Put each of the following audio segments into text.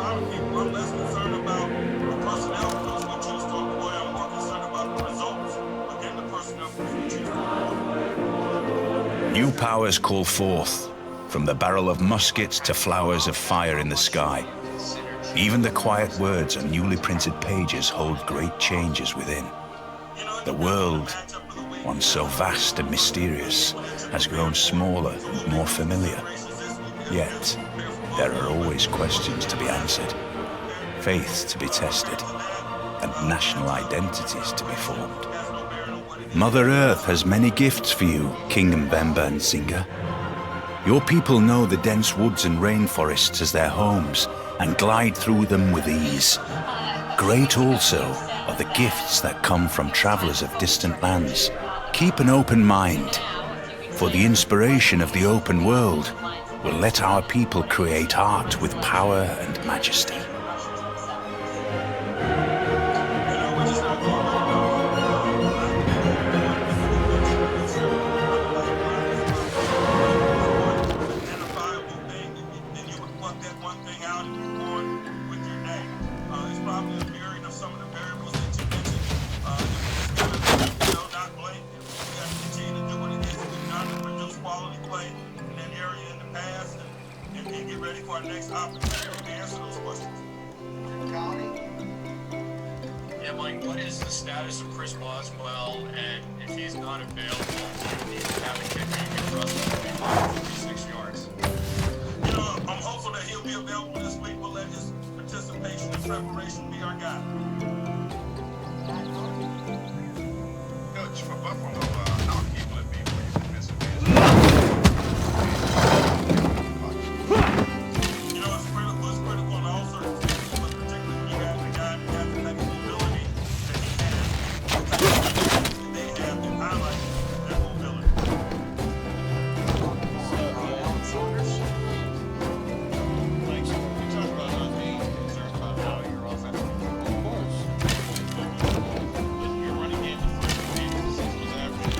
lot of people. I'm less concerned about the personnel coach we choose to employ. I'm more concerned about the results. Again, the personnel coach we choose to employ. New powers call forth, from the barrel of muskets to flowers of fire in the sky. Even the quiet words on newly printed pages hold great changes within. The world, once so vast and mysterious, has grown smaller and more familiar. Yet, there are always questions to be answered, faiths to be tested, and national identities to be formed. Mother Earth has many gifts for you, King Mbemba and Nzinga. Your people know the dense woods and rainforests as their homes and glide through them with ease. Great also are the gifts that come from travelers of distant lands. Keep an open mind, for the inspiration of the open world will let our people create art with power and majesty. What is the status of Chris Boswell, and if he's not available, do you have a kicker you can trust him to be 46 yards? You know, I'm hopeful that he'll be available this week. We'll let his participation and preparation be our guide. Coach, for Buffalo, how key will it be for you to miss a match? You know, it's critical in all circumstances, but particularly when you have the guy who has the type of mobility that he has, the type of mobility that they have that highlight that mobility. Thanks. You talked about not being concerned about how your offense will perform. Of course. Your running game, the first two games of the season was average.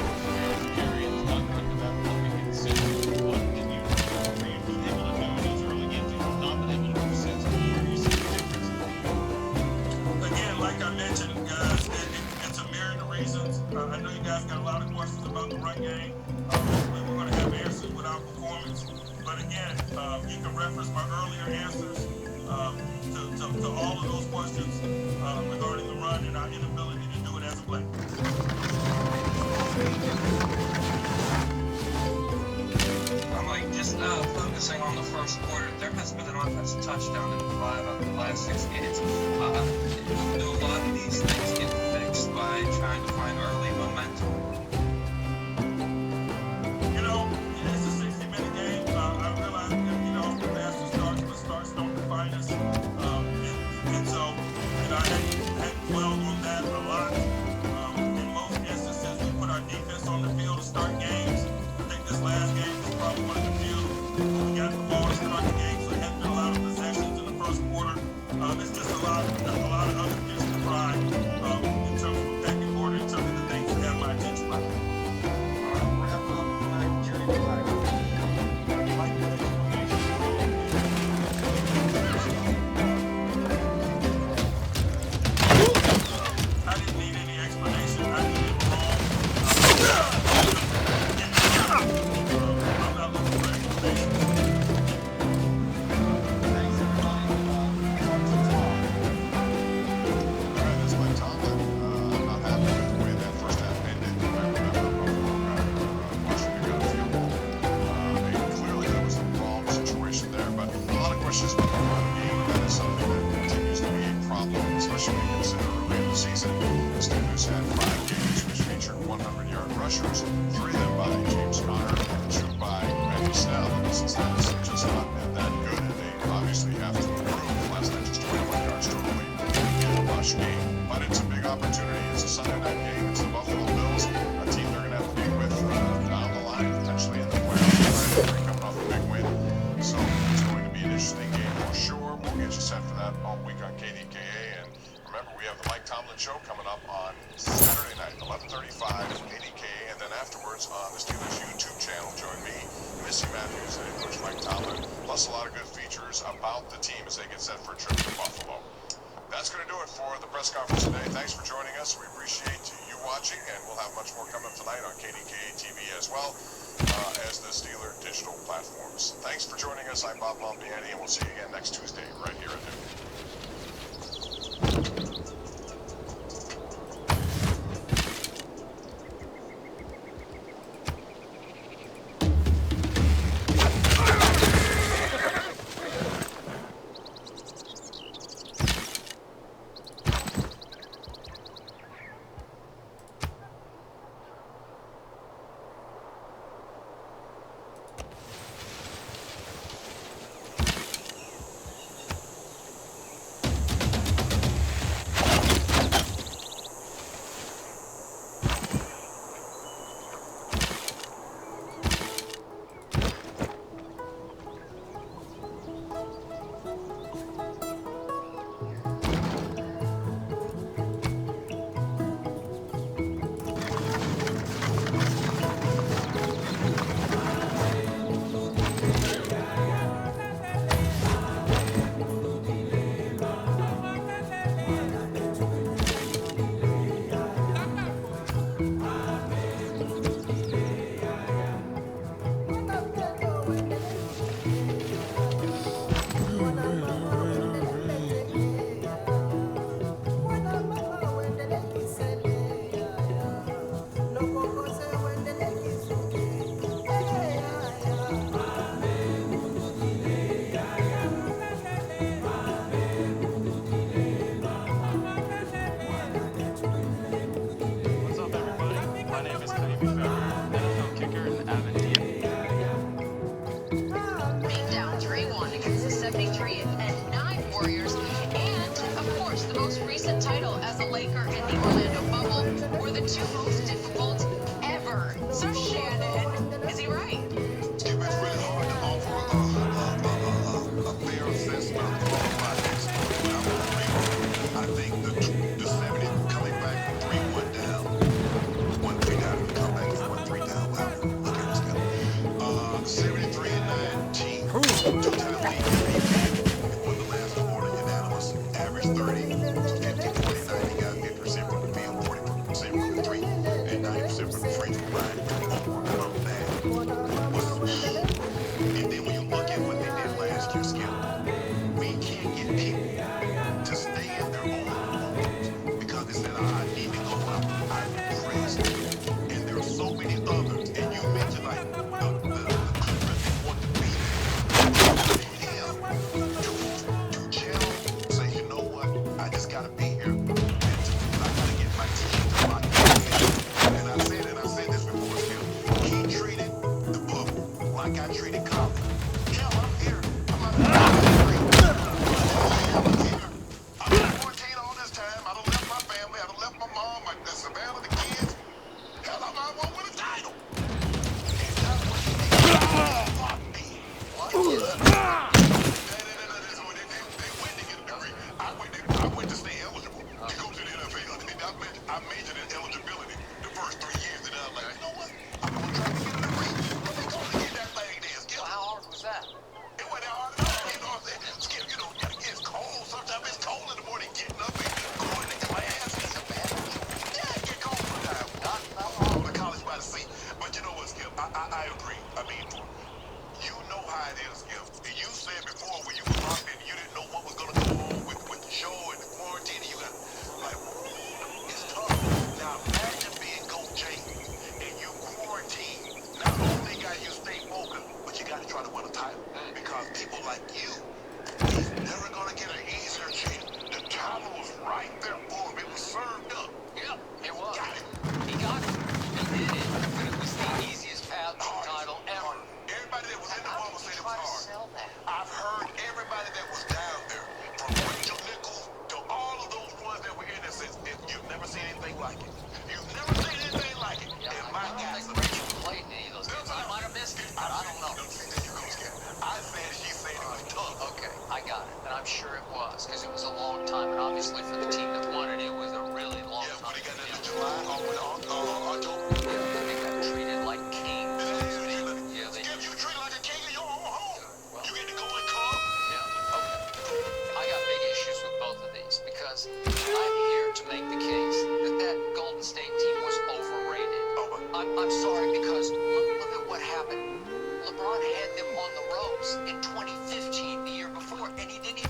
Jerry is not going to have to be consistent. What can you be able to do in those early games that you've not been able to do since? Where do you see the difference? Again, like I mentioned, guys, it's a myriad of reasons. I know you guys got a lot of questions about the run game. Hopefully we're going to have answers with our performance. But again, you can reference my earlier answers to all of those questions regarding the run and our inability to do it as a play. I'm like, just focusing on the first quarter, there has been an offensive touchdown in 5 out of the last 6 games. Do a lot of these things get fixed by trying to find early momentum? You know, it's a 60-minute game. I realize that, you know, the faster starts, but starts don't define us. And so, you know, I hadn't dwelled on that a lot. In most instances, we put our defense on the field to start games. I think this last game was probably one of the few. We got the ball to start the game, so there hadn't been a lot of possessions in the first quarter. It's just a lot of other fish to fry in terms of the pecking order, in terms of the things that have my attention right now. Wrap up tonight, Jerry Black. Like the explanation. I didn't need any explanation. I knew they were wrong. I'm not looking for explanations. Thanks, everybody. Talk to you tomorrow. All right, that's Mike Tomlin. I'm not happy with the way that first half ended. I remember watching the gun field goal. Clearly that was the wrong situation there, but a lot of questions about the run game. That is something that continues to be a problem, especially when you consider early in the season. The Steelers had 5 games which featured 100-yard rushers, 3 of them by James Conner, 2 by Randy Snell. And Cincinnati's just not been that good, and they obviously have to improve. Last night, just 21 yards totally in the rush game. But it's a big opportunity. It's a Sunday night game. It's the Buffalo Bills, a team they're going to have to be with down the line, potentially in the playoffs. They're coming off a big win. So it's going to be an interesting game for sure. We'll get you set for that all week on KDKA. And remember, we have the Mike Tomlin Show coming up on Saturday night, 11:35 KDKA. And then afterwards on the Steelers YouTube channel, join me, Missy Matthews, and Coach Mike Tomlin. Plus a lot of good features about the team as they get set for a trip to That's going to do it for the press conference today. Thanks for joining us. We appreciate you watching, and we'll have much more coming up tonight on KDKA TV as well as the Steeler digital platforms. Thanks for joining us. I'm Bob Pompiani, and we'll see you again next Tuesday right here at noon.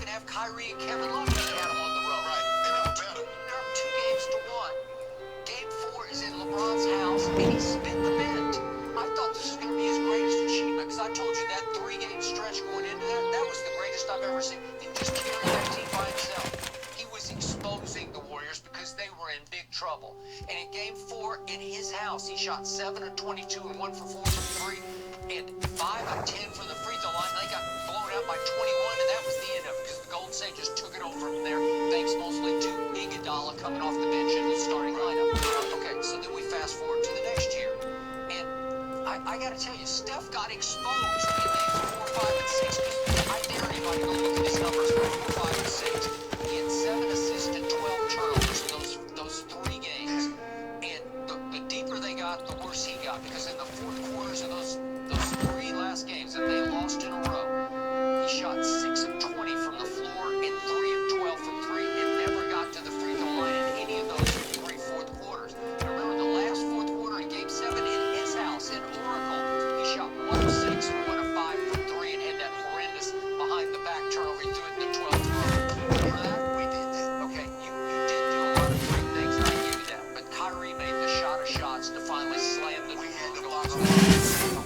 have Kyrie and Kevin Love if you had them on the road. Right. And they were better. They're up 2 games to 1. Game 4 is in LeBron's house, and he spit the bed. I thought this was going to be his greatest achievement, because I told you that 3-game stretch going into that was the greatest I've ever seen. He just carried that team by himself. He was exposing the Warriors because they were in big trouble. And in Game 4, in his house, he shot 7 of 22 and 1 for 4 from 3, and 5 of 10 from the free throw line. They got blown out by 21, and that was the end of it, because the Golden State just took it over from there, thanks mostly to Iguodala coming off the bench in the starting lineup. Okay, so then we fast forward to the next year. And I got to tell you, Steph got exposed in games 4, 5, and 6. I dare anybody to look at his numbers for 4, 5, and 6. He had 7 assists and 12 turnovers in those 3 games. And the deeper they got, the worse he got, because in the fourth quarters of those 3 last games that they lost in a row, he shot 6 of 20 from the floor and 3 of 12 from 3, and never got to the free throw line in any of those 3 fourth quarters. And remember, the last fourth quarter in Game 7 in his house in Oracle, he shot 1 of 6, 1 of 5 from 3, and had that horrendous behind the back turnover. He threw it in the 12th row. Remember that? We did that. Okay, you did do a lot of great things, and I give you that. But Kyrie made the shot of shots to finally slam the box.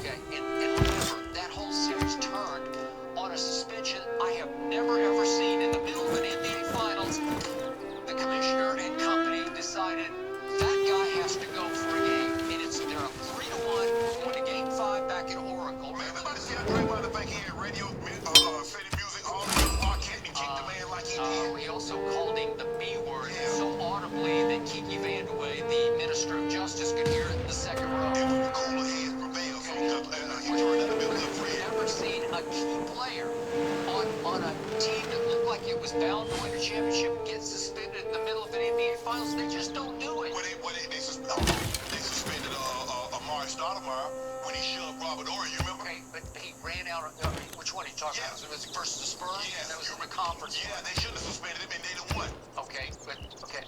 Okay, and remember, that whole series turned on a suspension I have never ever seen. In the middle of an NBA Finals, the commissioner and company decided that guy has to go for a game, and they're up 3-1 going to Game 5 back in Oracle. Man, about to see how Draymond think he had radio, city music, all that. Why can't he kick the man like he did? He also called him the B word so audibly that Kiki Vandeweghe, the Minister of Justice, could hear it in the second row. It was the cooler heads prevailed, so he turned out to be a good friend. Never seen a key player on a team that looked like it was bound to win a championship get suspended in the middle of an NBA Finals. They just don't do it. They suspended Amari Stoudemire when he shoved Robert Horry, you remember? Okay, but he ran out of which one are you talking about? Was it versus the Spurs? Yes. That was in the conference. Yeah, they shouldn't have suspended him, and they'd have won. Okay,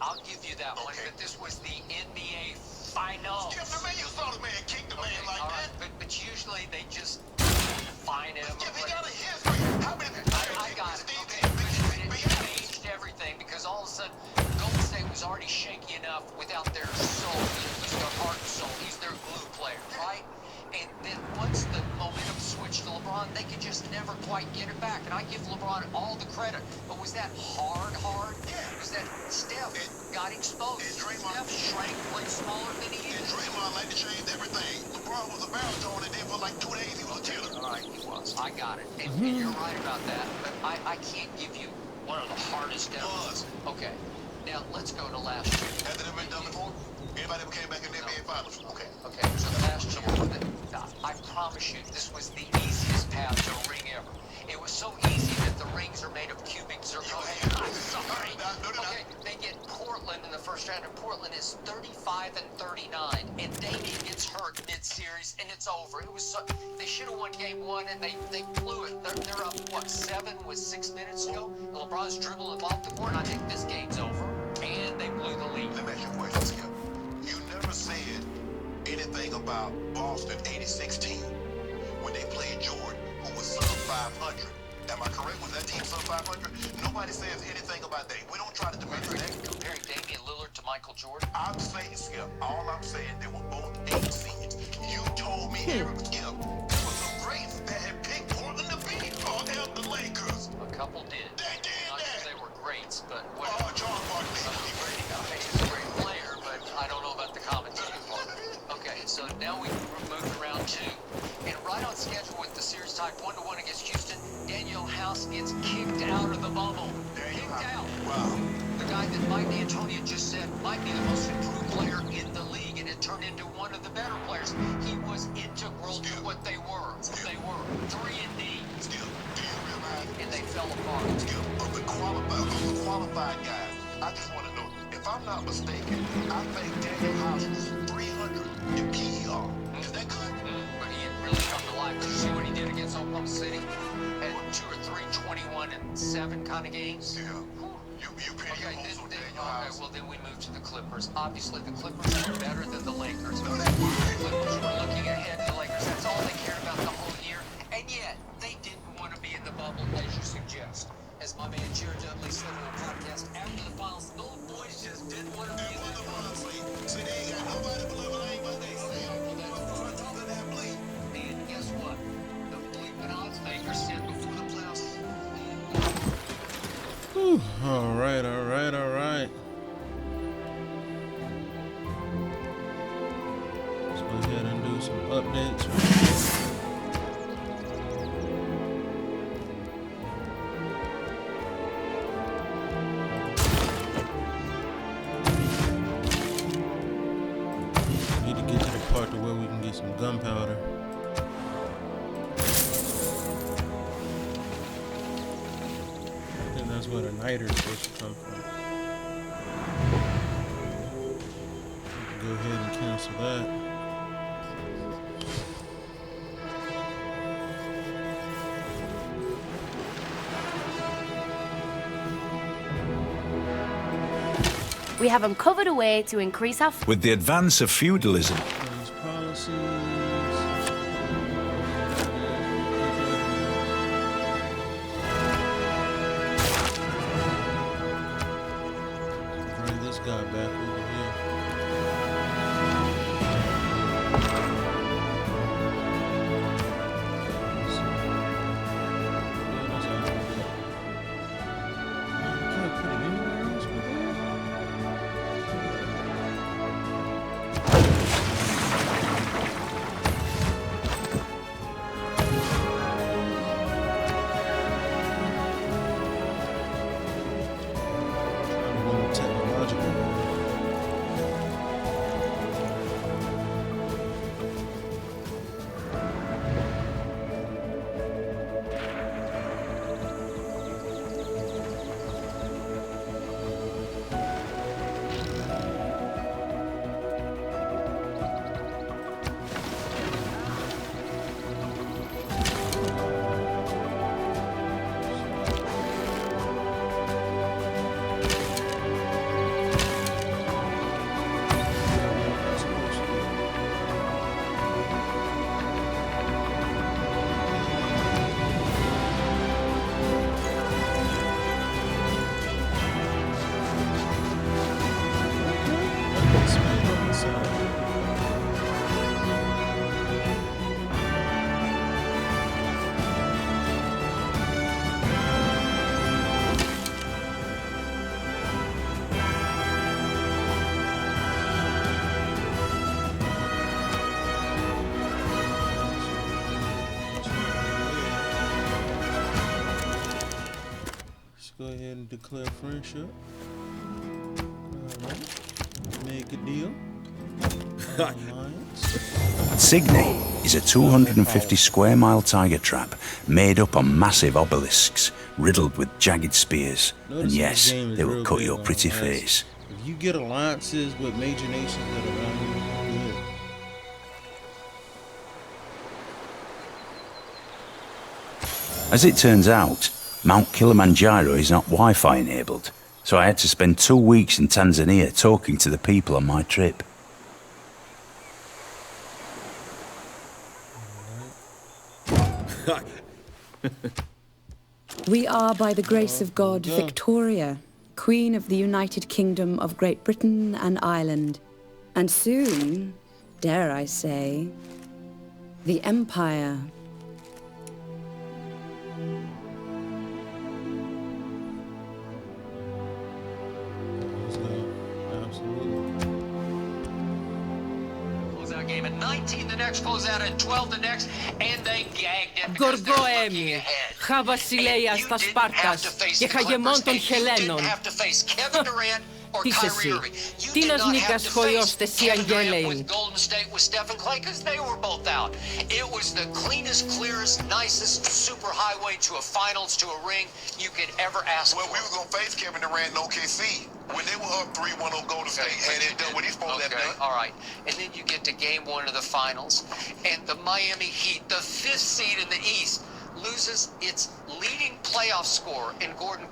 I'll give you that one. Okay. But this was the NBA Finals. Yeah, the man, you saw the man kick the man like all that. right, but usually they just fine him. Yeah, they got a history. How many I got it. Okay, but it changed everything, because all of a sudden Golden State was already shaky enough without their soul. He's their heart and soul. He's their glue player, right? And then once the momentum switched to LeBron, they could just never quite get it back. And I give LeBron all the credit. But was that hard? Yeah. Was that Steph got exposed? And Draymond- Steph shrank, played smaller than he And is. Draymond like to change everything. LeBron was a baritone, and then for like 2 days he was a tenor. All right, he was. I got it. And you're right about that. But I can't give you one of the hardest ever. Was. Okay. Now let's go to last year. Has it ever been done before? Anybody ever came back in the NBA Finals? Okay. Okay, so last year, I promise you, this was the easiest path to a ring ever. It was so easy that the rings are made of cubic zirconia. I'm sorry. No, they're not. Okay, they get Portland in the first round, and Portland is 35-39, and Damian gets hurt mid-series, and it's over. It was so, they should have won Game 1, and they blew it. They're up, what, 7 with 6 minutes to go? And LeBron's dribbling off the court, and I think this game's over, and they blew the lead. Let me ask you a question, Skip. You never said anything about Boston 86 team when they played Jordan, who was sub 500. Am I correct? Was that team sub 500? Nobody says anything about that. We don't try to diminish that. Comparing Damian Lillard to Michael Jordan? I'm saying, Skip, all I'm saying, they were both 8 seeds. You told me, Eric Skip, there was some greats that had picked Portland to beat the Lakers. A couple did. They did Not that. that they were greats, but Charles Barkley. He's a great player, but I don't know about the commentating part. Okay, so now we moved to round 2. And right on schedule with the series tied 1-1 against Houston, Daniel House gets kicked out of the bubble. Kicked out. Wow. The guy that Mike D'Antoni just said might be the most improved player in the league, and it turned into one of the better players. He was integral to what they were. They were 3-and-D, Skip, do you realize? and they fell apart. Skip, of the qualified guys, I just want to know, if I'm not mistaken, I think Daniel House was 300 in PER. Is that good? But he had really come to life. Did you see what he did against Oklahoma City? Had 2 or 3 21-7 kind of games. Yeah. You pay your Okay, hopes on then, Daniel okay, House. well then we move to the Clippers. Obviously the Clippers are better than the Lakers. No, that's The fine. Clippers were looking ahead to the Lakers. That's all they cared about the whole year. And yet, they didn't want to be in the bubble, as you suggest. As my man Jared Dudley said on the podcast after the finals, those boys just didn't want to be in that conference. See, they ain't got nobody but LeBron, but they say on top of that bleep. And guess what? The bleeping odds makers said before the playoffs. Whew. All right. Let's go ahead and do some updates. Need to get to the part to where we can get some gunpowder. I think that's where the niter is supposed to come from. Go ahead and cancel that. We have uncovered a way to increase our With the advance of feudalism, These policies. Bring this guy back over here. Can't put it anywhere else with that? Technological. Go ahead and declare friendship. Alright. Make a deal. Alliance. Signy is a 250 square mile tiger trap made up on massive obelisks, riddled with jagged spears. And Notice yes, this game is they real will cut big your on pretty alliance. face. If you get alliances with major nations that are around you, good. As it turns out, Mount Kilimanjaro is not Wi-Fi enabled, so I had to spend 2 weeks in Tanzania talking to the people on my trip. We are, by the grace of God, Victoria, Queen of the United Kingdom of Great Britain and Ireland. And soon, dare I say, the Empire. Let's go. Absolutely. Closeout game at 19 the next, closeout at 12 the next, and they gagged it because they're looking Gorgoέμι, ahead. χα βασιλέας You τα didn't have Σπάρτας to face και the χαγεμόν Clippers, των and you Χελένων. didn't have to face Kevin Durant or Τι είσαι Kyrie εσύ? Irving. You Τι did να not have νίκας to χωριός face τεσί Kevin Durant αγγέλεϊν. with Golden State with Stephen Clay because they were both out. It was the cleanest, clearest, nicest super highway to a finals, to a ring you could ever ask Well, for. we were gonna face Kevin Durant in OKC when they were up 3-1 on Golden State, and it done what he's supposed to have done. All right. And then you get to game one of the finals, and the Miami Heat, the 5th seed in the East, loses its leading playoff scorer in Gordon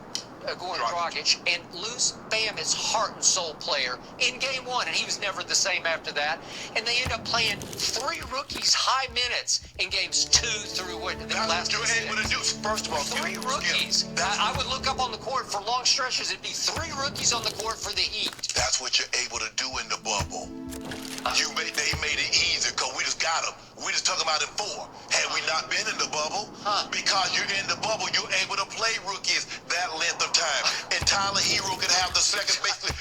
Goran Dragic and lose Bam, his heart and soul player, in game one, and he was never the same after that. And they end up playing 3 rookies high minutes in games 2 through what the last. That's what you're able to do. First of all, 3 rookies. I would look up on the court for long stretches. It'd be 3 rookies on the court for the Heat. That's what you're able to do in the bubble. They made it easy because we just got them. We just took them out in 4. Had we not been in the bubble, because you're in the bubble, you're able to play rookies that length of time. And Tyler Hero could have the second basically.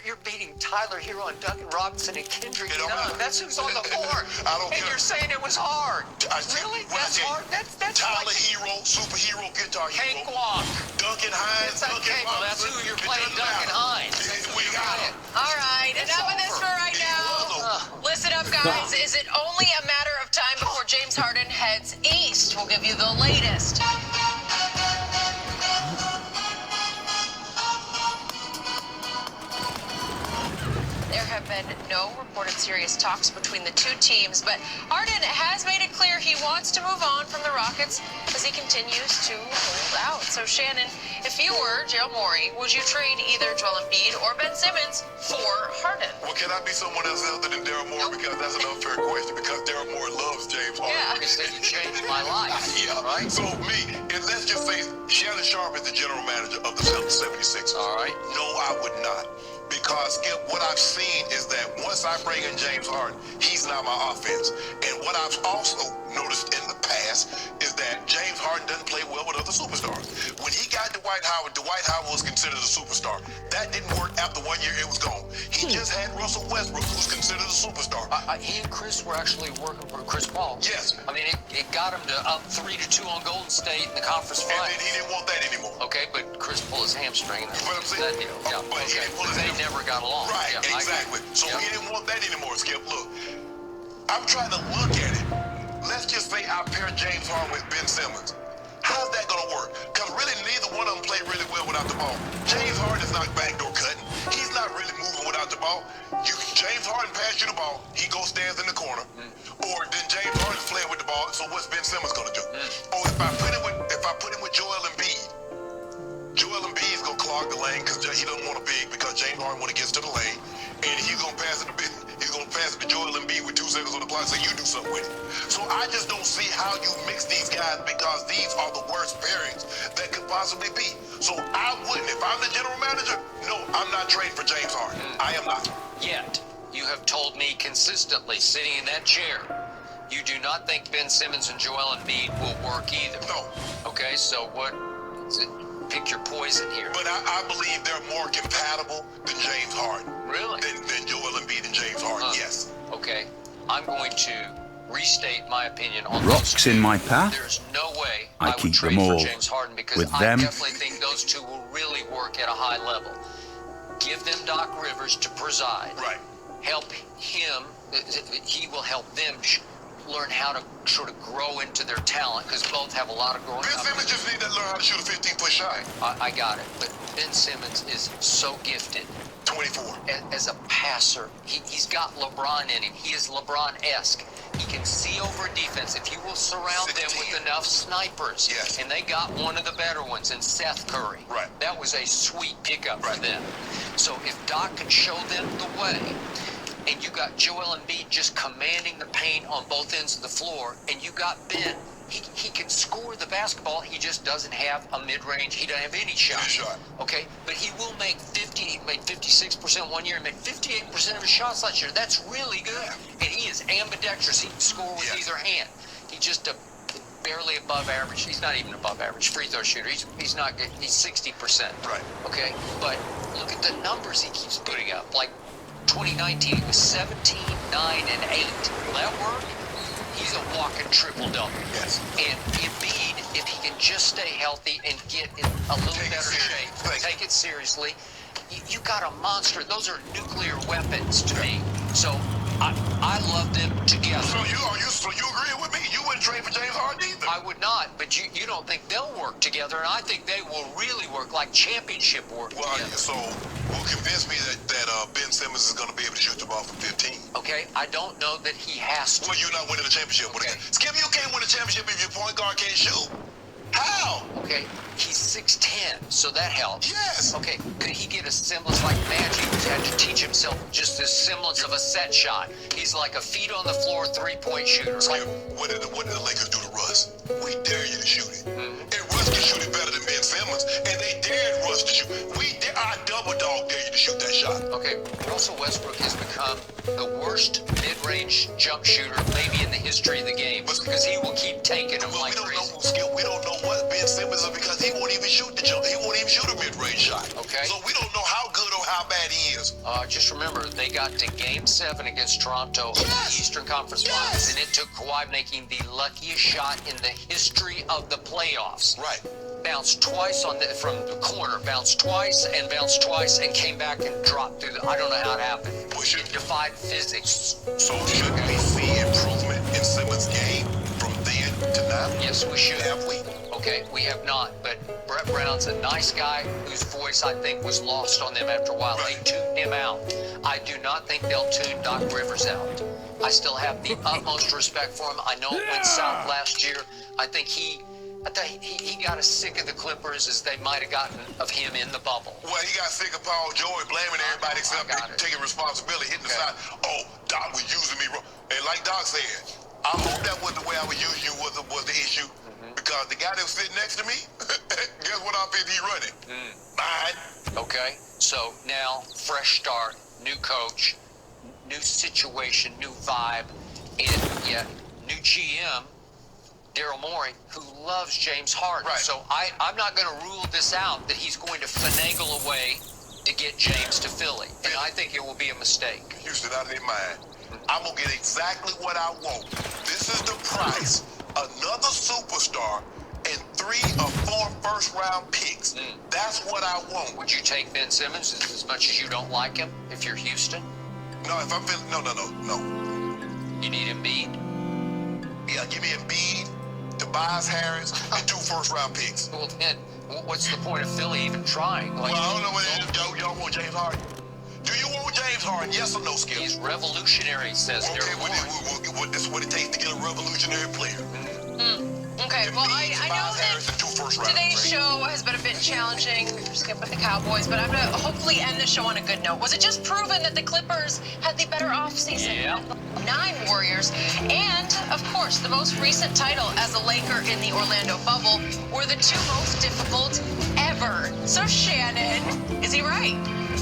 You're beating Tyler Hero and Duncan Robinson and Kendrick It don't Nunn. matter. That's who's on the court. I don't and care. you're saying it was hard. Really? When I That's say hard? That's Tyler like Hero, superhero, guitar hero. cakewalk. Duncan Hines, It's like Duncan cake. Well, that's Robinson. who you're It playing, doesn't Duncan matter. Hines. We got him. All right, It's enough of this over. for right now. Listen up, guys. Is it only a matter of time before James Harden heads east? We'll give you the latest. There have been no reported serious talks between the two teams, but Harden has made it clear he wants to move on from the Rockets as he continues to hold out. So, Shannon, if you were Daryl Morey, would you trade either Joel Embiid or Ben Simmons for Harden? Well, can I be someone else other than Daryl Morey? Because that's an unfair question. Because Daryl Morey loves James Harden. I said you changed my life. Yeah, right? So me, and let's just say Shannon Sharp is the general manager of the 76ers. All right. No, I would not. Because what I've seen is that once I bring in James Harden, he's not my offense. And what I've also noticed in the past is that James Harden doesn't play well with other superstars. When he got Dwight Howard was considered a superstar. That didn't work after 1 year, it was gone. He just had Russell Westbrook, who's considered a superstar. He and Chris were actually working for Chris Paul. Yes. I mean, it got him to up 3-2 on Golden State in the conference And finals. then he didn't want that anymore. Okay, but Chris pulled his hamstring. But I'm saying, That deal. Yeah, but he didn't pull his they hamstring. never got along. Right, Yeah, exactly. So Yeah. he didn't want that anymore, Skip. Look, I'm trying to look at it. Let's just say I pair James Harden with Ben Simmons. How's that going to work? Because really, neither one of them play really well without the ball. James Harden is not backdoor cutting. He's not really moving without the ball. James Harden pass you the ball, he goes stands in the corner. Or then James Harden's playing with the ball, so what's Ben Simmons going to do? Or if I put him with Joel Embiid's going to clog the lane because he doesn't want to big because James Harden, when he gets to the lane, and he's going to pass it to Joel Embiid with 2 seconds on the clock, so you do something with it. So I just don't see how you mix these guys because these are the worst pairings that could possibly be. So I wouldn't. If I'm the general manager, no, I'm not trading for James Harden. I am not. Yet, you have told me consistently, sitting in that chair, you do not think Ben Simmons and Joel Embiid will work either. No. Okay, so what? Pick your poison here. But I believe they're more compatible than James Harden. Really? Than Joel Embiid and James Harden, yes. Okay, I'm going to restate my opinion on Rocks those two. in my path, There's no way I would keep trade them for all. James Harden because With I them- definitely think those two will really work at a high level. Give them Doc Rivers to preside. Right. Help him. He will help them learn how to sort of grow into their talent because both have a lot of growing Ben up. Simmons just need to learn how to shoot a 15-foot shot. I got it. But Ben Simmons is so gifted 24. as a passer. He's got LeBron in him. He is LeBron-esque. He can see over defense if you will surround them 16. with enough snipers. Yes. And they got one of the better ones in Seth Curry. Right. That was a sweet pickup Right. for them. So if Doc can show them the way, and you got Joel Embiid just commanding the paint on both ends of the floor, and you got Ben, he can score the basketball. He just doesn't have a mid-range. He doesn't have any shot. Any shot. Okay, but he will make 50. He made 56% 1 year and made 58% of his shots last year. That's really good. And he is ambidextrous. He can score with Yes. either hand. He's just barely above average. He's not even above average free throw shooter. He's not good. He's 60%. Right. Okay, but look at the numbers he keeps putting up. Like 2019, he was 17, 9, and 8. Will that work? He's a walking triple-double. Yes. And Embiid, if he can just stay healthy and get in a little Take it better serious. shape, Thank take it seriously, you got a monster. Those are nuclear weapons to me. So I love them together. So you agree with me? You wouldn't trade for James Harden either. I would not, but you don't think they'll work together, and I think they will really work like championship work Well, together. so will convince me that Ben Simmons is going to be able to shoot the ball from 15. Okay, I don't know that he has to. Well, you're not winning the championship with Okay. it. Skip, you can't win a championship if your point guard can't shoot. How? Okay, he's 6'10", so that helps. Yes. Okay, could he get a semblance like Magic, who's had to teach himself just this semblance of a set shot? He's like a feet on the floor three-point shooter. Skip, what did the Lakers do to Russ? We dare you to shoot it. And Russ can shoot it better than Ben Simmons, and they dared Russ to shoot. I double dog dare you to shoot that shot. Okay, Russell Westbrook has become the worst mid-range jump shooter maybe in the history of the game because he will keep taking them like crazy. Skip, we don't know what Ben Simmons is because he won't even shoot the jump. He won't even shoot a mid-range shot. Okay. So we don't know how good or how bad he is. Just remember, they got to Game 7 against Toronto in the Eastern Conference Finals, and it took Kawhi making the luckiest shot in the history of the playoffs. Right. Bounced twice from the corner, bounced twice, and came back and dropped through I don't know how it happened. It defied physics. So should we see improvement in Simmons' game from then to now? Yes, we should. Have we? Okay, we have not, but Brett Brown's a nice guy whose voice, I think, was lost on them after a while. Right. They tuned him out. I do not think they'll tune Doc Rivers out. I still have the utmost respect for him. I know it went south last year. I think he got as sick of the Clippers as they might have gotten of him in the bubble. Well, he got sick of Paul George blaming everybody except taking responsibility, hitting the side. Oh, Doc was using me wrong. And like Doc said, I hope that was the way I would use you was the issue. Because the guy that was sitting next to me, guess what offense he running? Mine. Okay, so now, fresh start, new coach, new situation, new vibe, and new GM, Daryl Morey, who loves James Harden. Right. So I'm not going to rule this out that he's going to finagle a way to get James to Philly. And I think it will be a mistake. Houston, out of their mind. I'm going to get exactly what I want. This is the price. Another superstar and 3 or 4 first-round picks. That's what I want. Would you take Ben Simmons as much as you don't like him if you're Houston? No, if I'm feeling... No. You need Embiid? Yeah, give me Embiid, Tobias Harris, and 2 first-round picks. Well, then, what's the point of Philly even trying? Well, I don't know what y'all want James Harden. Do you want James Harden? Yes or no, Skip? He's revolutionary, says Daryl Morey. This is what it takes to get a revolutionary player. Okay, well, I know that today's show has been a bit challenging, Skip, with the Cowboys, but I'm going to hopefully end the show on a good note. Was it just proven that the Clippers had the better offseason? Yeah. 9 Warriors, and, of course, the most recent title as a Laker in the Orlando bubble were the 2 most difficult ever. So, Shannon, is he right?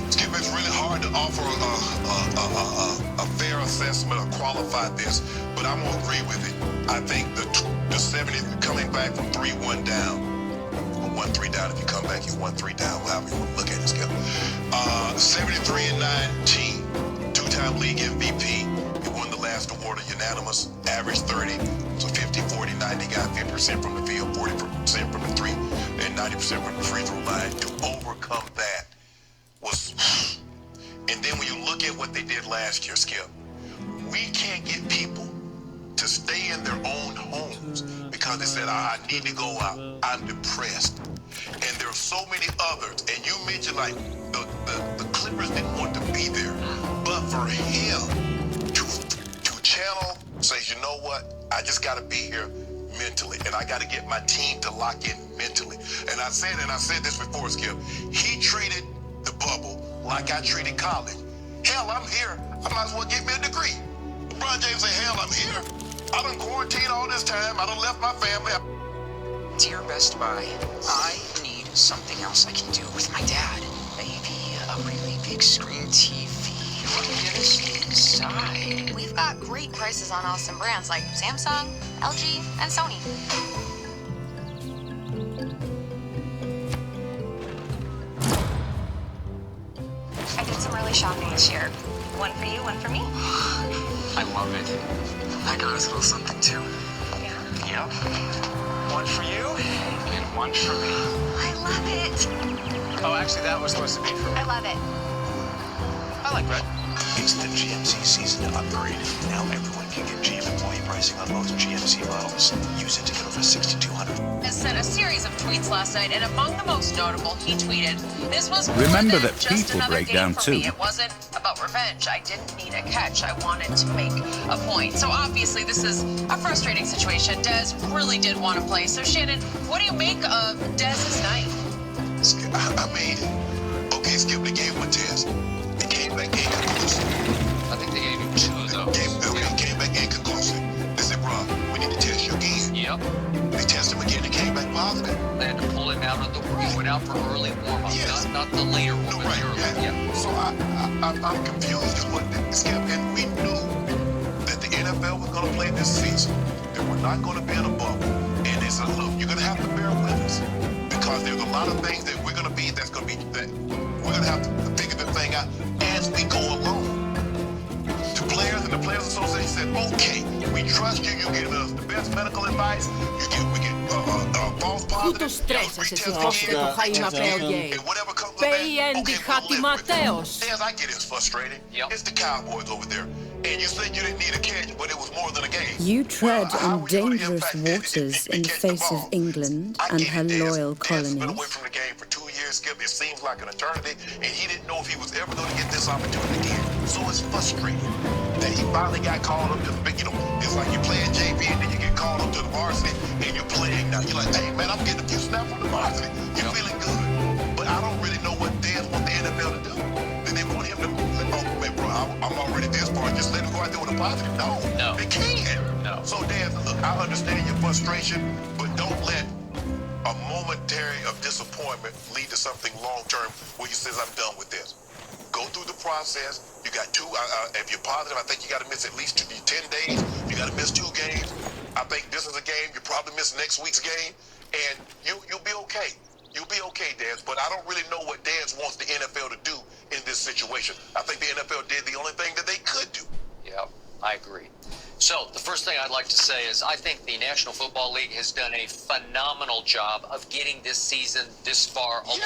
Skip, it's really hard to offer a fair assessment or qualify this, but I'm going to agree with it. I think the 70 coming back from 3-1 down, or 1-3 down, if you come back, you're 1-3 down, however you want to look at it, Skip. 73-19, 2-time league MVP. He won the last award, a unanimous, average 30. So 50, 40, 90, got 50% from the field, 40% from the 3, and 90% from the free throw line. To overcome that was... And then when you look at what they did last year, Skip, we can't get people to stay in their own homes because they said, I need to go out. I'm depressed. And there are so many others. And you mentioned like the Clippers didn't want to be there. But for him to channel, says, you know what? I just got to be here mentally. And I got to get my team to lock in mentally. And I said this before, Skip, he treated the bubble like I treated college. Hell, I'm here. I might as well get me a degree. LeBron James said, hell, I'm here. I done quarantined all this time. I done left my family. Dear Best Buy, I need something else I can do with my dad. Maybe a really big screen TV. Get us inside. We've got great prices on awesome brands like Samsung, LG, and Sony. I did some early shopping this year. One for you, one for me. I love it. I got us a little something too. Yeah? Yep. One for you and one for me. I love it. Oh, actually, that was supposed to be for me. I love it. I like red. It's the GMC season to upgrade. Now everyone You get GM employee pricing on most GMC models. Use it to get over 6,200. Has sent a series of tweets last night, and among the most notable, he tweeted, "This was more Remember than that just people another break game down for too. me. It wasn't about revenge. I didn't need a catch. I wanted to make a point." So obviously, this is a frustrating situation. Dez really did want to play. So Shannon, what do you make of Dez's night? I mean, okay, Skip, they gave him a test. He came back inconclusive. I think they gave him 2 of those. Came back inconclusive. They said, bro, we need to test you again. Yep. They tested him again and came back positive. They had to pull him out of the he went out for early warm-up, not the later one, but the early. Yeah. So I'm confused as what Skip, and we knew that the NFL was going to play this season, that we're not going to be in a bubble. And they said, look, you're going to have to bear with us because there's a lot of things that we're going to be, that we're going to have to figure the thing out as we go along. The players and the Players Association said, okay, we trust you, you give us the best medical advice, we get false positives. As I get it's frustrating. It's the Cowboys over there. And you said you didn't need a catch, but it was more than a game. You tread on dangerous waters in the face of England and her loyal colonies. He's been away from the game for 2 years, Skip. It seems like an eternity, and he didn't know if he was ever going to get this opportunity again. So it's frustrating that he finally got called up to the big, it's like you're playing JV and then you get called up to the varsity and you're playing now. You're like, hey, man, I'm getting a few snaps from the varsity. You're feeling good. But I don't really know what Dez want the NFL to do. Do they want him to, oh, man, bro, I'm already this far. Just let him go out there with a positive. No. They can't. No. So, Dez, look, I understand your frustration, but don't let a momentary of disappointment lead to something long-term where you says, I'm done with this. Go through the process. You got 2, if you're positive, I think you got to miss at least 10 days. You got to miss 2 games. I think this is a game. You probably miss next week's game, and you'll be okay. You'll be okay, Dez, but I don't really know what Dez wants the NFL to do in this situation. I think the NFL did the only thing that they could do. Yeah, I agree. So the first thing I'd like to say is I think the National Football League has done a phenomenal job of getting this season this far along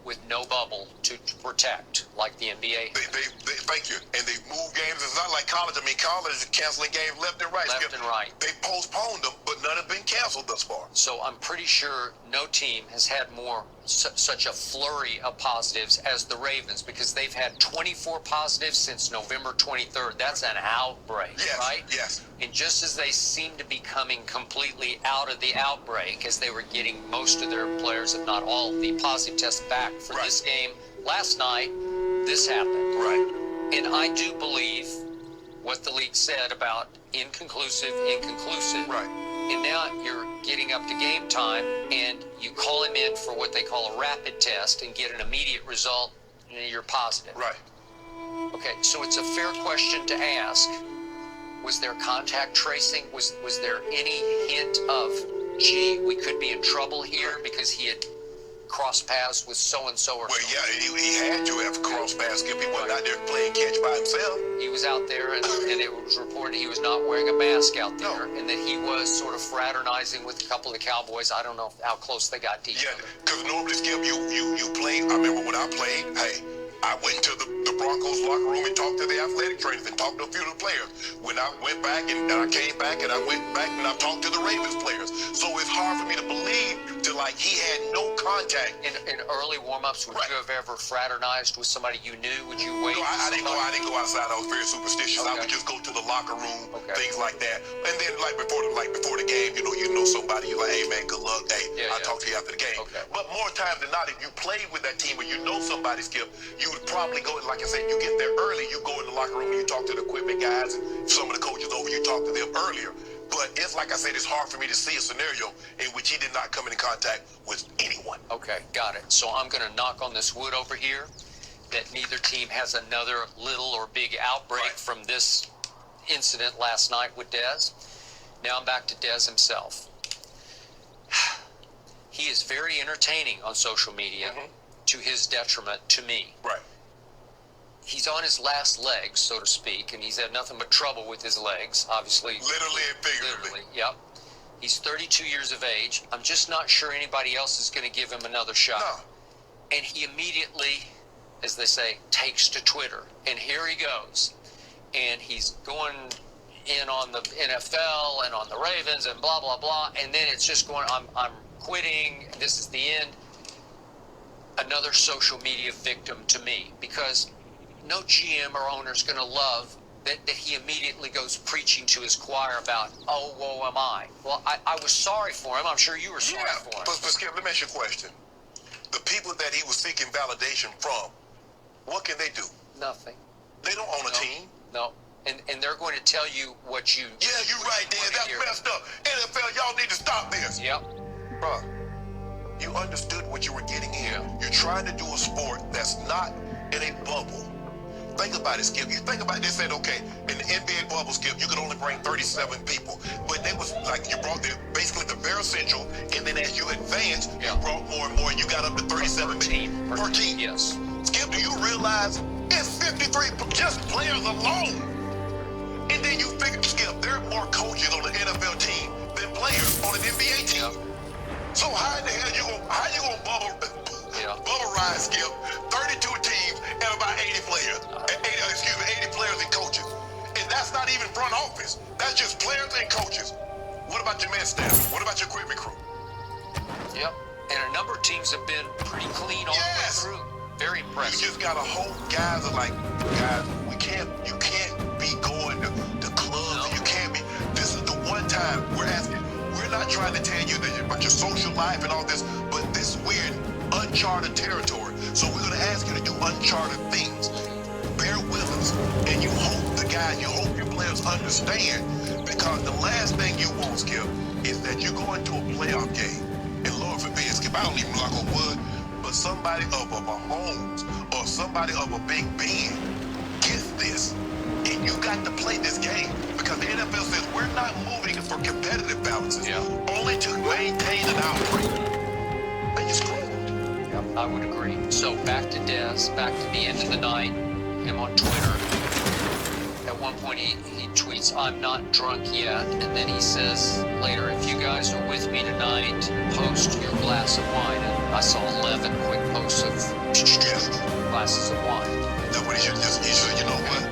with no bubble to protect, like the NBA. They thank you. And they move games. It's not like college. I mean, college is canceling games left and right. Left and right. They postponed them, but none have been canceled thus far. So I'm pretty sure no team has had such a flurry of positives as the Ravens, because they've had 24 positives since November 23rd. That's an outbreak, right? Yes. And just as they seem to be coming completely out of the outbreak, as they were getting most of their players, if not all, of the positive tests back for this game last night, this happened. Right. And I do believe what the league said about inconclusive. Right. And now you're getting up to game time, and you call him in for what they call a rapid test and get an immediate result, and you're positive. Right. Okay, so it's a fair question to ask. Was there contact tracing? Was there any hint of, gee, we could be in trouble here because he had crossed paths with so-and-so or something? Well, yeah, he had to have crossed paths. He wasn't out there playing catch by himself. He was out there, and it was reported he was not wearing a mask out there, and that he was sort of fraternizing with a couple of the Cowboys. I don't know how close they got to each other. Because normally, Skip, you played. I remember when I played, hey, I went to the Broncos locker room and talked to the athletic trainers and talked to a few of the players. When I went back and I came back and I went back and I talked to the Ravens players. So it's hard for me to believe he had no contact. In early warm-ups, would you have ever fraternized with somebody you knew? Would you wait? No, I didn't go outside. I was very superstitious. I would just go to the locker room, things like that. And then before the game, you know somebody, you're like, hey man, good luck. Hey, I'll talk to you after the game. But more times than not, if you played with that team or you know somebody, Skip, you would probably go, like I said, you get there early, you go in the locker room and you talk to the equipment guys, and some of the coaches over, you talk to them earlier. But it's like I said, it's hard for me to see a scenario in which he did not come into contact with anyone. Okay, got it. So I'm going to knock on this wood over here that neither team has another little or big outbreak from this incident last night with Dez. Now I'm back to Dez himself. He is very entertaining on social media, to his detriment to me. Right. He's on his last legs, so to speak, and he's had nothing but trouble with his legs, obviously. Literally and figuratively. Yep. He's 32 years of age. I'm just not sure anybody else is going to give him another shot. No. And he immediately, as they say, takes to Twitter. And here he goes. And he's going in on the NFL and on the Ravens and blah, blah, blah. And then it's just going, I'm quitting. This is the end. Another social media victim to me, because no GM or owner is going to love that he immediately goes preaching to his choir about, oh, woe am I. Well, I was sorry for him. I'm sure you were sorry for him. But Skip, let me ask you a question. The people that he was seeking validation from, what can they do? Nothing. They don't own a team. No. And they're going to tell you what you... Yeah, you're right, Dan. That's messed up. NFL, y'all need to stop this. Yep. Bruh, you understood what you were getting in. Yeah. You're trying to do a sport that's not in a bubble. Think about it, Skip. You think about this, said, okay, in the NBA bubble, Skip, you could only bring 37 people. But they was like, you brought basically the bare essential, and then as you advanced, you brought more and more, and you got up to 37 per team. Yes. Skip, do you realize it's 53 just players alone? And then you figure, Skip, there are more coaches on the NFL team than players on an NBA team. So how in the hell you gonna bubble rise, Skip? 32 teams and about 80 players. 80 players and coaches. And that's not even front office. That's just players and coaches. What about your men's staff? What about your equipment crew? Yep. And a number of teams have been pretty clean all the way through. Very impressive. You just gotta hope guys are like, guys, you can't be going to clubs. You can't be. This is the one time we're asking. We're not trying to tell you about your social life and all this, but this is weird, uncharted territory. So we're gonna ask you to do uncharted things. Bear with us, and you hope your players understand, because the last thing you want, Skip, is that you go into a playoff game, and Lord forbid, Skip, I don't even knock on wood, but somebody of a Mahomes or somebody of a Big Ben gets this, and you got to play this game, because the NFL says we're not moving for competitive balances, only to maintain an outbreak. And you're screwed. Yep, I would agree. So back to Dez, back to the end of the night, him on Twitter. At one point he tweets, "I'm not drunk yet," and then he says later, "If you guys are with me tonight, post your glass of wine." And I saw 11 quick posts of glasses of wine. That's what he should you know what?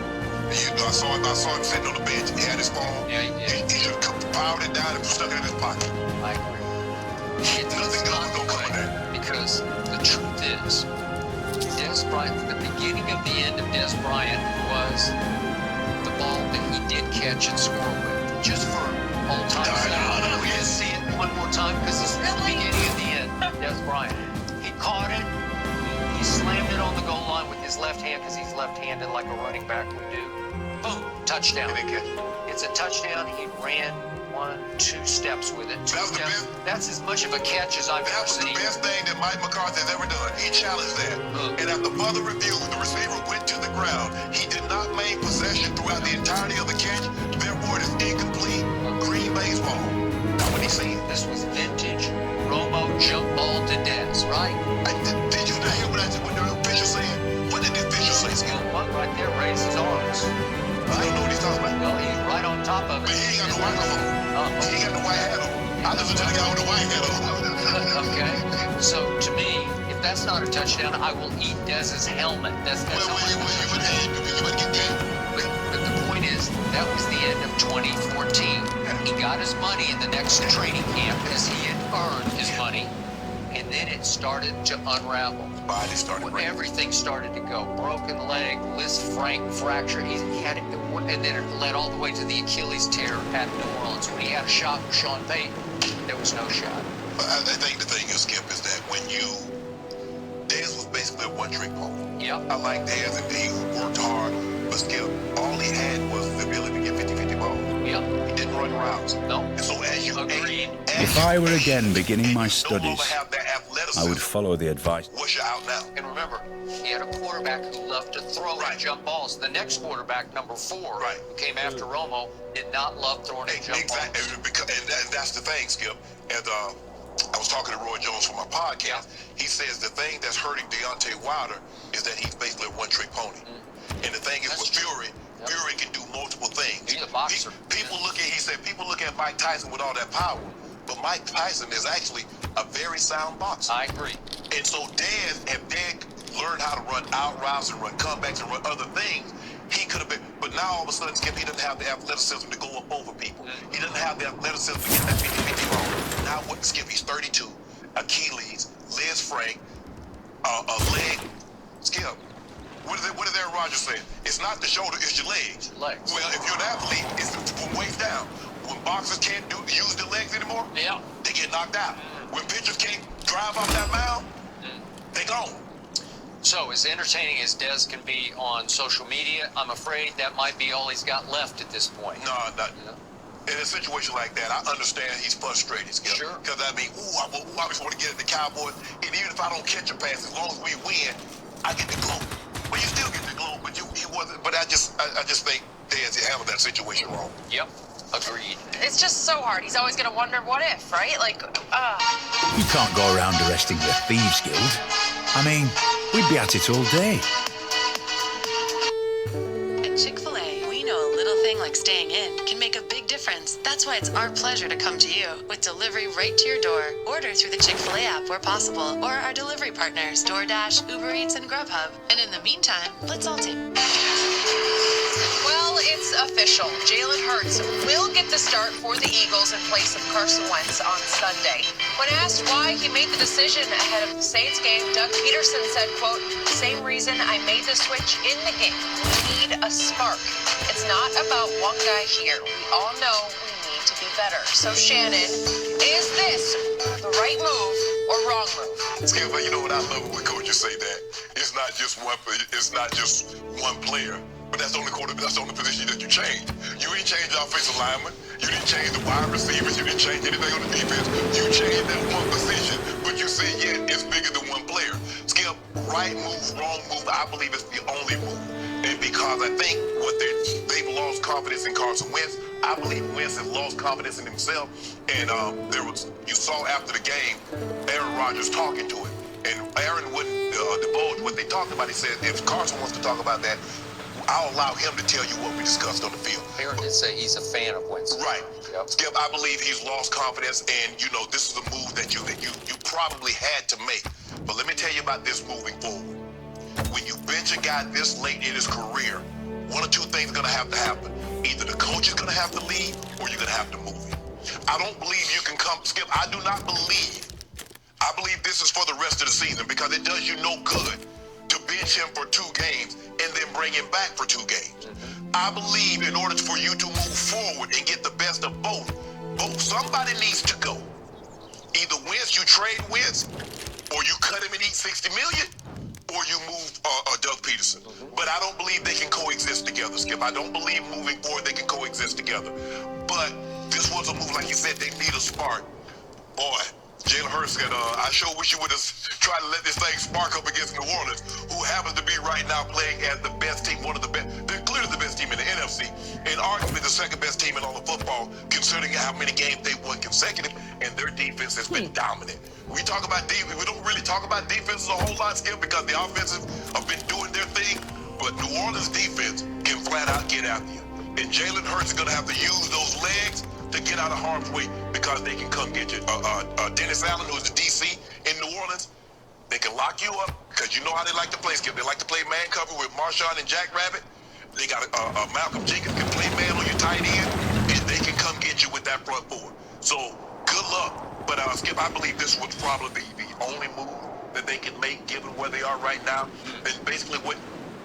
I saw him sitting on the bench. He had his phone. Yeah, he did. He should have powered it down and stuck it in his pocket. I agree. Nothing else don't come of that. Because the truth is, Dez Bryant, the beginning of the end of Dez Bryant was the ball that he did catch and score with. Just for old time's sake, we didn't see it one more time, because this is the beginning of the end. Dez Bryant. He caught it. He slammed it on the goal line with his left hand, because he's left-handed like a running back would do. Boom, touchdown. It's a touchdown. He ran 1-2 steps with it. That's as much of a catch as I've ever seen. That was the best thing that Mike McCarthy has ever done. He challenged that. And after further review, the receiver went to the ground. He did not maintain possession throughout the entirety of the catch. Therefore, it is incomplete. Green baseball. Not what he said. This was vintage Romo jump ball to Dez, right? Did you not hear what the official said? What did the official say? One right there raised his arms. I don't know what he's talking about. Well, he's right on top of it. But he ain't got the white on. He ain't got the white hat on. I listen to the guy with the white hat on. Okay. So, to me, if that's not a touchdown, I will eat Dez's helmet. That's you would get that. But the point is, that was the end of 2014. He got his money in the next training camp, because he had earned his money. And then it started to unravel. Body started breaking. Everything started to go. Broken leg, Lisfranc fracture. He had it, and then it led all the way to the Achilles tear at New Orleans. When he had a shot with Sean Payton, there was no shot. I think the thing you skip is that when Dez was basically a one-trick pony. Yep. I like Dez, and he worked hard, but Skip, all he had was the ability to get 50-50 balls. Yep. He didn't run routes. No. And so as you agreed. If I were again beginning my studies, I would follow the advice. What's your out now? And remember, he had a quarterback who loved to throw and jump balls. The next quarterback, number 4, who came after Romo, did not love throwing and jump balls. And that's the thing, Skip. And I was talking to Roy Jones for my podcast. He says the thing that's hurting Deontay Wilder is that he's basically a one-trick pony. And the thing is with Fury, Fury can do multiple things. He's a boxer. People look at Mike Tyson with all that power, but Mike Tyson is actually a very sound boxer. I agree. And so Dez learned how to run out routes and run comebacks and run other things, He could have been, but now all of a sudden, Skip, he doesn't have the athleticism to go up over people. He doesn't have the athleticism to get that 50-50 ball. Now what, Skip, he's 32, Achilles, Liz Frank, a leg. Skip, what did Aaron Rodgers say? It's not the shoulder, it's your legs. Legs. Well, if you're an athlete, it's from waist down. When boxers can't use their legs anymore, they get knocked out. When pitchers can't drive off that mound, they gone. So, as entertaining as Dez can be on social media, I'm afraid that might be all he's got left at this point. No, not. In a situation like that, I understand he's frustrated, Skip. Sure. Because I mean, I just want to get at the Cowboys, and even if I don't catch a pass, as long as we win, I get the glow. But you still get the glow, but he wasn't. But I just think Dez handled that situation wrong. Yep. Agreed. It's just so hard. He's always going to wonder what if, right? Like, You can't go around arresting the Thieves Guild. I mean, we'd be at it all day. At Chick-fil-A, we know a little thing like staying in can make a big difference. That's why it's our pleasure to come to you with delivery right to your door. Order through the Chick-fil-A app where possible, or our delivery partners, DoorDash, Uber Eats, and Grubhub. And in the meantime, let's all take... well, it's official. Jalen Hurts will get the start for the Eagles in place of Carson Wentz on Sunday. When asked why he made the decision ahead of the Saints game, Doug Peterson said, quote, "Same reason I made the switch in the game. We need a spark. It's not about one guy here. We all know we need to be better." So, Shannon, is this the right move or wrong move? Skip, you know what I love when coaches say that? It's not just one player. But that's the only that's the only position that you change. You ain't changed the offensive lineman. You didn't change the wide receivers. You didn't change anything on the defense. You changed that one position, but you say, yeah, it's bigger than one player. Skip, right move, wrong move, I believe it's the only move. And because I think they've lost confidence in Carson Wentz, I believe Wentz has lost confidence in himself. And you saw after the game, Aaron Rodgers talking to him. And Aaron wouldn't divulge what they talked about. He said, if Carson wants to talk about that, I'll allow him to tell you what we discussed on the field. Aaron did say he's a fan of Wentz. Right. Yep. Skip, I believe he's lost confidence, and this is a move that you probably had to make. But let me tell you about this moving forward. When you bench a guy this late in his career, one or two things are going to happen. Either the coach is going to have to leave, or you're going to have to move him. I don't believe you can come, Skip. I do not believe. I believe this is for the rest of the season because it does you no good to bench him for 2 games and then bring him back for 2 games. I believe in order for you to move forward and get the best of both somebody needs to go. Either Wentz, you trade Wentz, or you cut him and eat $60 million, or you move Doug Peterson. But I don't believe they can coexist together, Skip. I don't believe moving forward they can coexist together. But this was a move, like you said, they need a spark. Boy, Jalen Hurts said, I sure wish you would have tried to let this thing spark up against New Orleans, who happens to be right now playing as the best team, one of the best. They're clearly the best team in the NFC, and arguably the second best team in all of football, considering how many games they've won consecutive, and their defense has been dominant. We talk about defense, we don't really talk about defenses a whole lot, Skip, because the offensive have been doing their thing, but New Orleans defense can flat out get after you. And Jalen Hurts is going to have to use those legs to get out of harm's way because they can come get you. Dennis Allen, who's the DC in New Orleans, they can lock you up because you know how they like to play, Skip. They like to play man cover with Marshawn and Jack Rabbit. They got Malcolm Jenkins can play man on your tight end, and they can come get you with that front four. So good luck. But Skip, I believe this would probably be the only move that they can make given where they are right now. And basically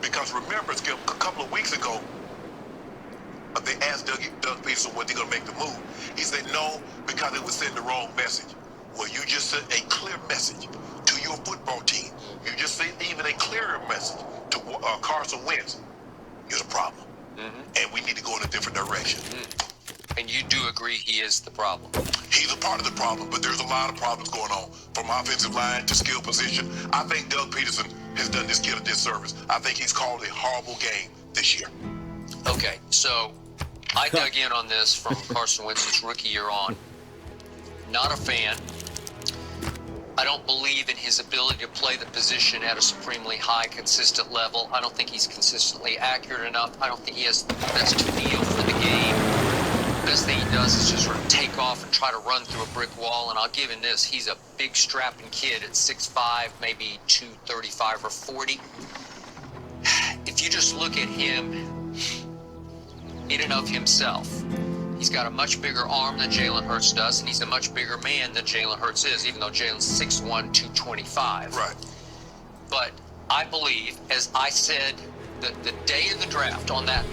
because remember, Skip, a couple of weeks ago, they asked Doug Peterson when they're going to make the move. He said no, because it would send the wrong message. Well, you just sent a clear message to your football team. You just sent even a clearer message to Carson Wentz. There's a problem. And we need to go in a different direction. And you do agree he is the problem? He's a part of the problem, but there's a lot of problems going on, from offensive line to skill position. I think Doug Peterson has done this kid a disservice. I think he's called a horrible game this year. Okay, so I dug in on this from Carson Wentz's rookie year on. Not a fan. I don't believe in his ability to play the position at a supremely high, consistent level. I don't think he's consistently accurate enough. I don't think he has the best feel for the game. The best thing he does is just sort of take off and try to run through a brick wall. And I'll give him this. He's a big, strapping kid at 6'5", maybe 235 or 40. if you just look at him in and of himself, he's got a much bigger arm than Jalen Hurts does, and he's a much bigger man than Jalen Hurts is, even though Jalen's 6'1", 225. Right. But I believe, as I said, the day of the draft on that,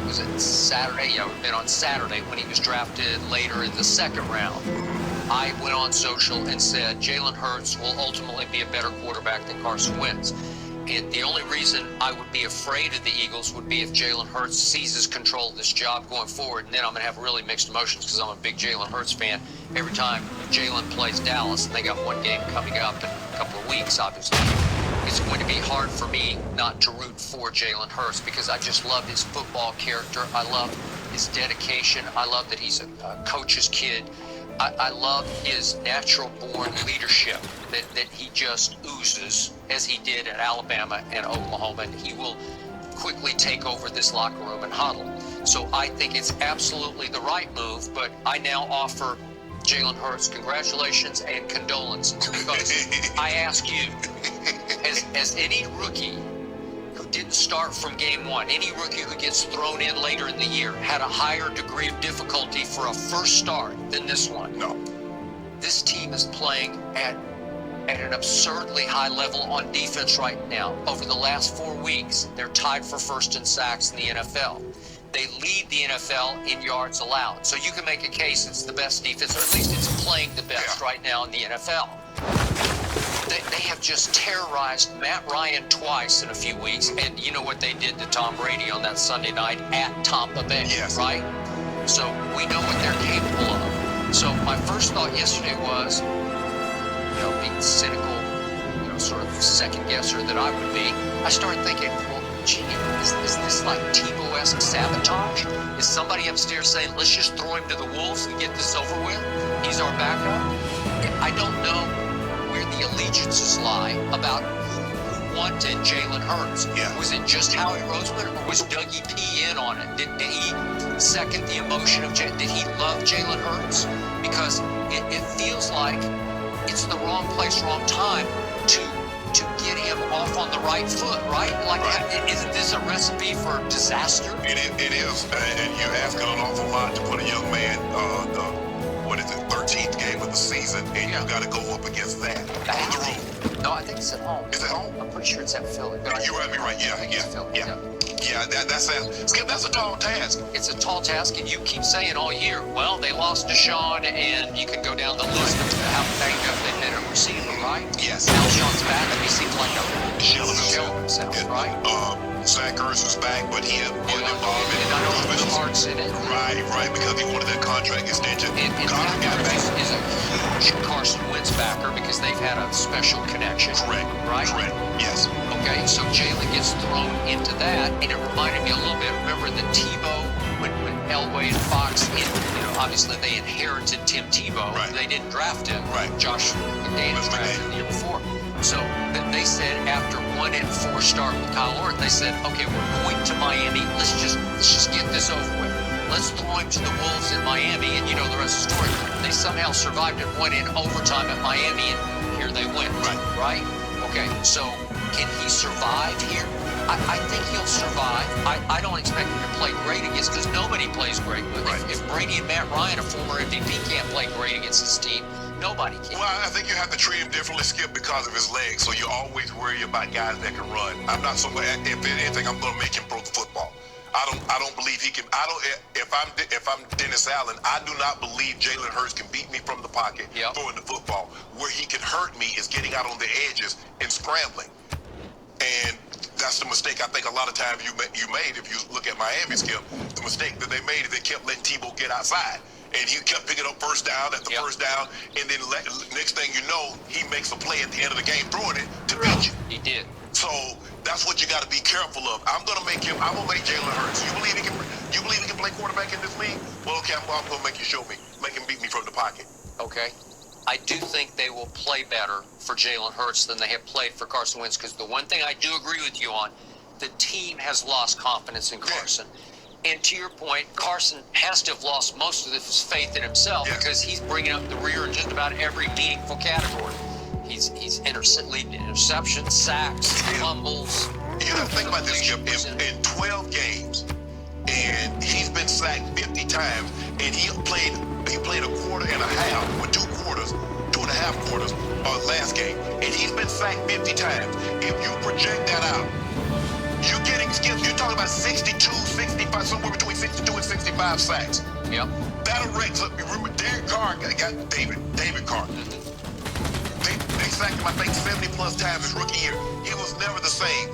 was it Saturday? Yeah, it would have been on Saturday when he was drafted later in the second round. I went on social and said Jalen Hurts will ultimately be a better quarterback than Carson Wentz. And the only reason I would be afraid of the Eagles would be if Jalen Hurts seizes control of this job going forward, and then I'm going to have really mixed emotions because I'm a big Jalen Hurts fan. Every time Jalen plays Dallas, and they got one game coming up in a couple of weeks, obviously, it's going to be hard for me not to root for Jalen Hurts because I just love his football character. I love his dedication. I love that he's a coach's kid. I love his natural-born leadership that he just oozes, as he did at Alabama and Oklahoma, and he will quickly take over this locker room and huddle. So I think it's absolutely the right move, but I now offer Jalen Hurts congratulations and condolences because I ask you, as any rookie who didn't start from game one, any rookie who gets thrown in later in the year had a higher degree of difficulty for a first start than this one. No. This team is playing at an absurdly high level on defense right now. Over the last 4 weeks, they're tied for first in sacks in the NFL. They lead the NFL in yards allowed. So you can make a case it's the best defense, or at least it's playing the best right now in the NFL. They have just terrorized Matt Ryan twice in a few weeks, and you know what they did to Tom Brady on that Sunday night at Tampa Bay, right? So we know what they're capable of. So my first thought yesterday was, being cynical, sort of second guesser that I would be, I started thinking, well, gee, is this like Tebow-esque sabotage? Is somebody upstairs saying, let's just throw him to the wolves and get this over with? He's our backup? I don't know where the allegiances lie about who wanted Jalen Hurts. Yeah. Was it just Howie Roseman, or was Dougie P in on it? Did he second the emotion of Jalen? Did he love Jalen Hurts? Because it feels like it's the wrong place, wrong time to get him off on the right foot, right? Like, isn't this a recipe for disaster? It is, and you're asking an awful lot to put a young man, what is it, 13th game of the season, and you got to go up against that on the road. No, I think it's at home. Is it home? I'm pretty sure it's at Philly. You're right. Yeah. That's a tall task. It's a tall task, and you keep saying all year, well, they lost Deshaun, and you can go down the list of how banged up they've been at receiver, right? Yes. Alshon's back, and he seems like a shell of himself, right? Zach Ertz is back, but he wasn't involved in I don't put hearts in it. Right, because he wanted that contract extension. And is a huge Carson Wentz backer because they've had a special connection. Correct. Right? Correct. Yes. Okay, so Jalen gets thrown into that, and it reminded me a little bit. Remember the Tebow when Elway and Fox, obviously they inherited Tim Tebow. Right. They didn't draft him. Right. Josh McDaniels drafted him the year before. So they said after 1-4 start with Kyle Orton, they said, okay, we're going to Miami. Let's just get this over with. Let's throw him to the Wolves in Miami, and you know the rest of the story. They somehow survived and went in overtime at Miami, and here they went. Right? Okay, so can he survive here? I think he'll survive. I don't expect him to play great against, because nobody plays great. If Brady and Matt Ryan, a former MVP, can't play great against his team, nobody can. Well, I think you have to treat him differently, Skip, because of his legs. So you always worry about guys that can run. I'm not so much. If anything, I'm going to make him throw the football. I don't believe he can. If I'm Dennis Allen, I do not believe Jalen Hurts can beat me from the pocket throwing the football. Where he can hurt me is getting out on the edges and scrambling. And that's the mistake I think a lot of times you made. If you look at Miami, Skip, the mistake that they made is they kept letting Tebow get outside. And he kept picking up first down after first down, and then next thing you know, he makes a play at the end of the game throwing it to beat you. He did. So that's what you got to be careful of. I'm gonna make Jalen Hurts. You believe he can play quarterback in this league? Well, okay, I'm gonna make you show me, make him beat me from the pocket. Okay. I do think they will play better for Jalen Hurts than they have played for Carson Wentz, because the one thing I do agree with you on, the team has lost confidence in Carson. And to your point, Carson has to have lost most of his faith in himself because he's bringing up the rear in just about every meaningful category. He's leading interceptions, sacks, fumbles. You gotta think about this, Skip. In 12 games, and he's been sacked 50 times, and he played a quarter and a half, or 2 quarters, 2.5 quarters, last game, and he's been sacked 50 times. If you project that out, you're getting, Skip, you're talking about 62, 65, somewhere between 62 and 65 sacks. Yep. That'll rank up. Remember, Derek Carr got David Carr. They sacked him, I think, 70 plus times his rookie year. He was never the same.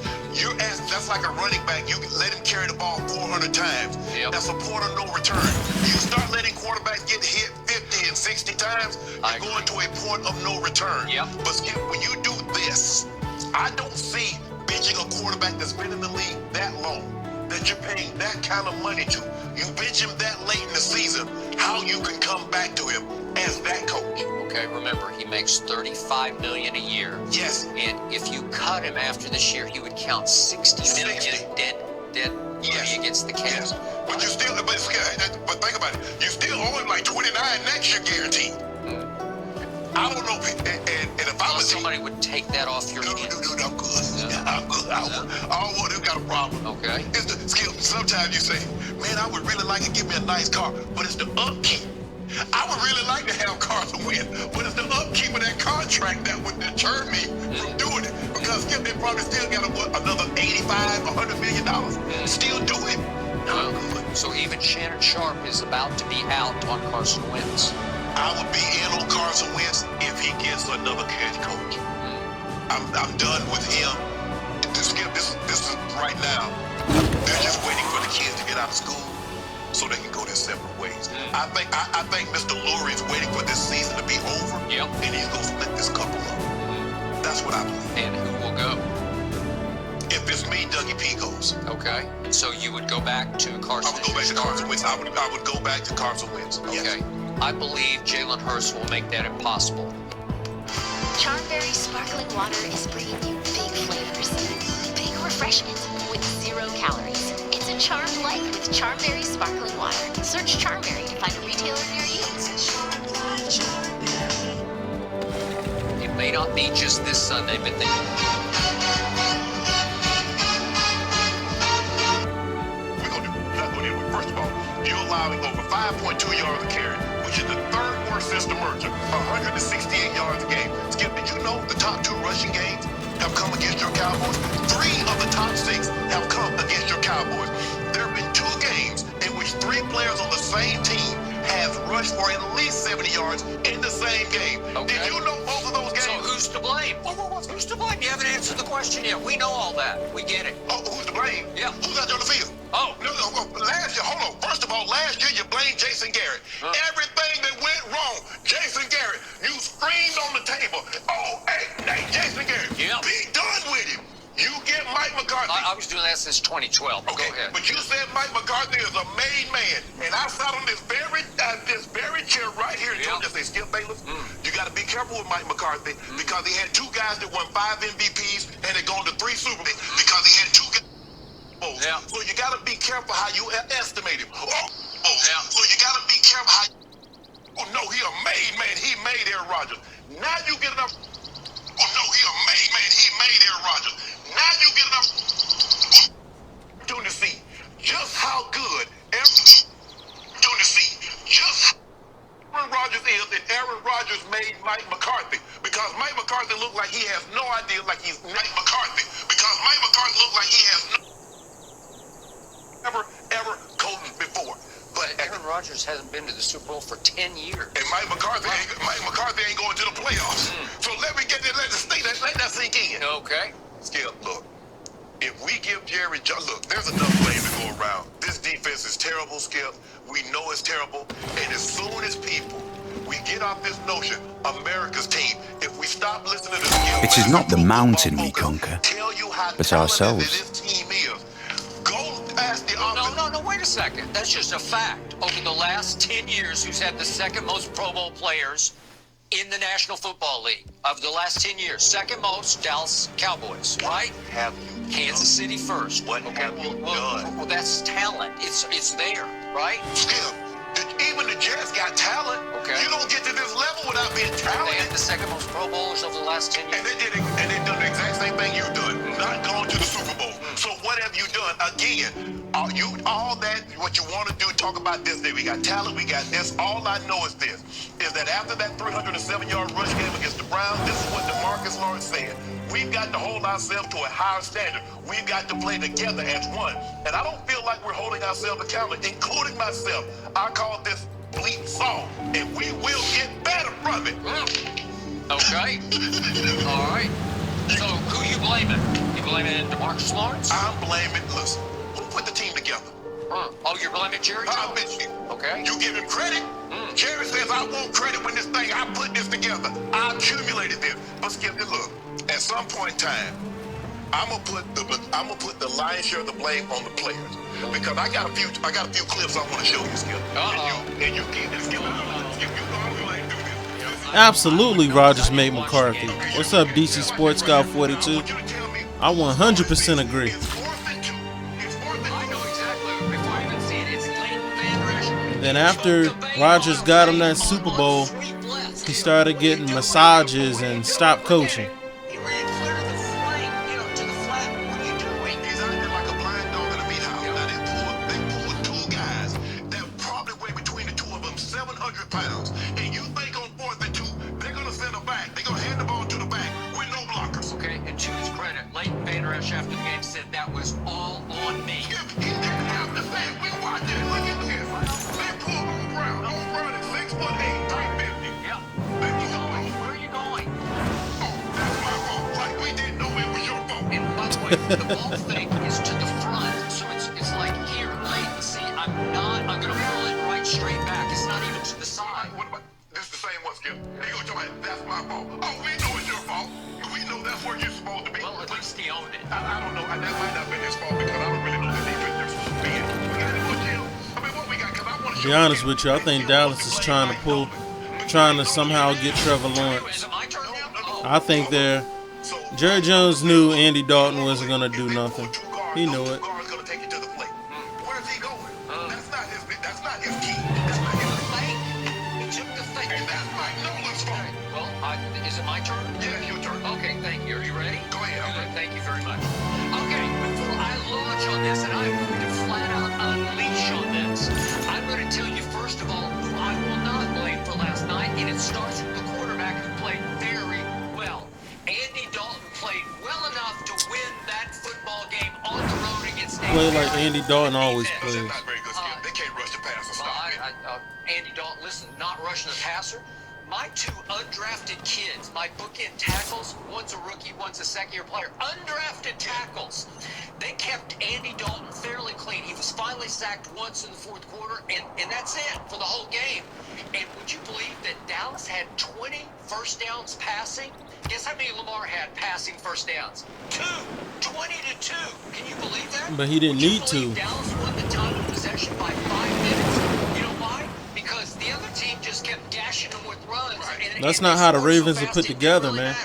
That's like a running back. You let him carry the ball 400 times. Yep. That's a point of no return. You start letting quarterbacks get hit 50 and 60 times, you're going to a point of no return. Yep. But Skip, when you do this, I don't see benching a quarterback that's been in the league that long, that you're paying that kind of money to. You bench him that late in the season, how you can come back to him as that coach. Okay, remember, he makes $35 million a year. Yes. And if you cut him after this year, he would count $60 million dead money against the Cavs. Yes. But you still, but think about it. You still owe him like 29 next year guaranteed. I don't know, and if I was somebody would take that off your hands. No, I'm good. Yeah. I'm good. I don't want him got a problem. Okay. It's the Skip. Sometimes you say, man, I would really like to give me a nice car, but it's the upkeep. I would really like to have Carson Wentz, but it's the upkeep of that contract that would deter me from doing it. Because Skip, they probably still got another $85, $100 million. Still do it. So even Shannon Sharp is about to be out on Carson Wentz. I would be in on Carson Wentz if he gets another head coach. I'm done with him. Skip, this is right now. They're just waiting for the kids to get out of school so they can go their separate ways. I think Mr. Lurie is waiting for this season to be over, and he's gonna split this couple up. That's what I believe. And who will go? If it's me, Dougie P goes. Okay. So you would go back to Carson? I would go back to Carson Wentz. I would go back to Carson Wentz. Okay. Yes. I believe Jalen Hurts will make that impossible. Charmberry sparkling water is bringing you big flavors, big refreshment with 0 calories. It's a charmed life with Charmberry sparkling water. Search Charmberry to find a retailer near you. It may not be just this Sunday, but they... First of all, you're allowing over 5.2 yards a carry, which is the 3rd worst since the merger, 168 yards a game. Skip, did you know the top 2 rushing games have come against your Cowboys? 3 of the top 6 have come against your Cowboys. There have been 2 games in which 3 players on the same team have rushed for at least 70 yards in the same game. Okay. Did you know both of those games? So who's to blame? Who's to blame? You haven't answered the question yet. We know all that. We get it. Oh, who's to blame? Yeah. Who's out there on the field? Oh. No, last year, hold on. First of all, last year you blamed Jason Garrett. Everything that went wrong, Jason Garrett, you screamed on the table. Oh, hey, Jason Garrett, be done with him. You get Mike McCarthy. I was doing that since 2012. Okay, go ahead. But you said Mike McCarthy is a made man, and I sat on this very chair right here and told you, say, Skip Bayless, you got to be careful with Mike McCarthy because he had 2 guys that won 5 MVPs and had gone to 3 Super Bowls because he had 2 guys. Yeah. So you got to be careful how you estimate him. So you got to be careful how. Oh no, he a made man. He made Aaron Rodgers. Now you get enough. Oh no, he a made man. He made Aaron Rodgers. Now you get enough opportunity to see just how good Aaron Rodgers is, and Aaron Rodgers made Mike McCarthy because Mike McCarthy looked like he has no idea, like he's Mike McCarthy because Mike McCarthy looked like he has no. Ever coached before. But Aaron Rodgers hasn't been to the Super Bowl for 10 years. And Mike McCarthy ain't going to the playoffs. So let that sink in. Okay. Skip, look. If we give Jerry Jones, look, there's enough blame to go around. This defense is terrible, Skip. We know it's terrible. And as soon as we get off this notion, America's team, if we stop listening to Skip, it is not the mountain we conquer, but ourselves. This team is. Go past the No, wait a second. That's just a fact. Over the last 10 years, who's had the 2nd most Pro Bowl players in the National Football League? Of the last 10 years, 2nd most, Dallas Cowboys, right? Have you Kansas City first. What have you done? Well, that's talent. It's there, right? Skip, even the Jets got talent. Okay. You don't get to this level without being talented. They had the 2nd most Pro Bowlers over the last 10 years. And they done the exact same thing you've done. Not gone to the Super Bowl. So one, again, all that, what you want to do, talk about this, that we got talent, we got this. All I know is this, is that after that 307-yard rush game against the Browns, this is what DeMarcus Lawrence said. We've got to hold ourselves to a higher standard. We've got to play together as one. And I don't feel like we're holding ourselves accountable, including myself. I call this bleep salt, and we will get better from it. Okay. All right. So who you blaming? You blaming DeMarcus Lawrence? I'm blaming, listen, who put the team together? Oh, you're blaming Jerry Jones? Okay. You give him credit? Jerry says, I want credit when I put this together. I accumulated this. But Skip, look, at some point in time, I'm gonna put the lion's share of the blame on the players. Because I got a few clips I want to show you, Skip. And you get this, Skip. Absolutely, Rogers made McCarthy. What's up, DC Sports Scout 42? I 100% agree. Then after Rogers got him that Super Bowl, he started getting massages and stopped coaching. After the game said that was all on me. Where are you going? And by the way, the ball fake is to the front, so it's like here, late. See, I'm gonna pull it right straight back. It's not even to the side. This is the same one, Skip. They go to my, that's my fault. Oh, we know it's your fault. We know that's where you're supposed to be. Well, at least he owned it. I don't know. That might not have been his fault because I don't really know the defense they're supposed to be in. We got any more, Jim? I mean, what we got? Because I want To be honest with you, I think Dallas is trying to somehow get Trevor Lawrence. I think Jerry Jones knew Andy Dalton wasn't going to do nothing. He knew it. Is it my turn? Yeah, your turn. Okay, thank you. Are you ready? Go ahead. Good, thank you very much. Okay, before I launch on this, and I'm going to flat out unleash on this, I'm going to tell you first of all who I will not blame for last night, and it starts with the quarterback who played very well. Andy Dalton played well enough to win that football game on the road against Play like Andy Dalton always plays. They can't rush the passer. Andy Dalton, listen, not rushing the passer. My two undrafted kids, my bookend tackles, one's a rookie, one's a second-year player, undrafted tackles. They kept Andy Dalton fairly clean. He was finally sacked once in the fourth quarter, and that's it for the whole game. And would you believe that Dallas had 20 first downs passing? Guess how many Lamar had passing first downs? 2. 20-2. Can you believe that? But he didn't need to. Dallas won the time of possession by 5 minutes. You know why? Because the other team just kept gashing them with runs. And That's not how the Ravens are put together, man.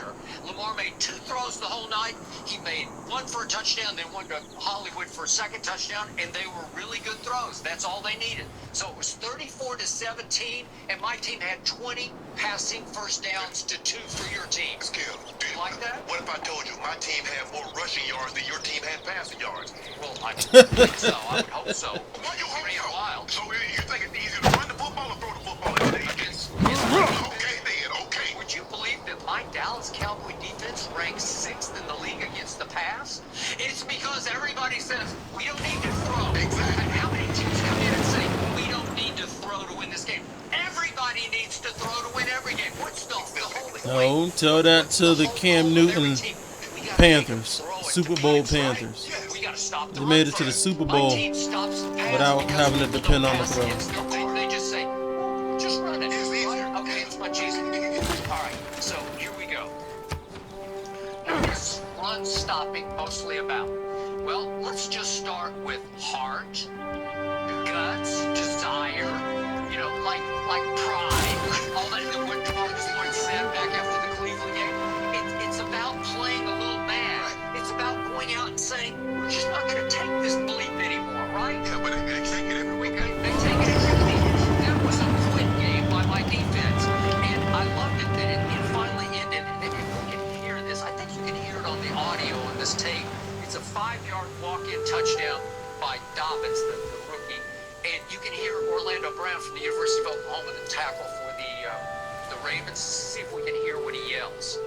Lamar made 2 throws the whole night. He made one for a touchdown, then one to Hollywood for a second touchdown, and they were really good throws. That's all they needed. So it was 34-17, and my team had 20 passing first downs to 2 for your team. Skip, do you like that? What if I told you my team had more rushing yards than your team had passing yards? Well, I think so. I would hope so. Why you hope so? Wild. So you think it's easier to run the football or throw the football in the Okay, then, okay. Would you believe that my Dallas Cowboy defense ranks 6th in the league against the pass? It's because everybody says we don't need to throw. Exactly. And how many teams come in and say we don't need to throw to win this game? Everybody needs to throw to win every game. What's the whole No, tell that to the Cam Newton Panthers, Super Bowl Panthers. They made it to the Super Bowl without having to depend on the throw. They just say, just run it. Okay, it's much easier. All right, so here we go. What's run stopping mostly about? Well, let's just start with heart, guts, desire, you know, like pride, all that what DeMarcus Lawrence said back after the Cleveland game. It's about playing a little mad. It's about going out and saying, we're just not going to take this bleep anymore, right? Yeah, but they take it every week. They take it every week. That was a quit game by my defense. And I loved it that it finally ended. And if you can hear this, I think you can hear it on the audio on this tape. It's a 5-yard walk-in touchdown by Dobbins, the rookie. And you can hear Orlando Brown from the University of Oklahoma, the tackle for the Ravens. See if we can hear what he yells.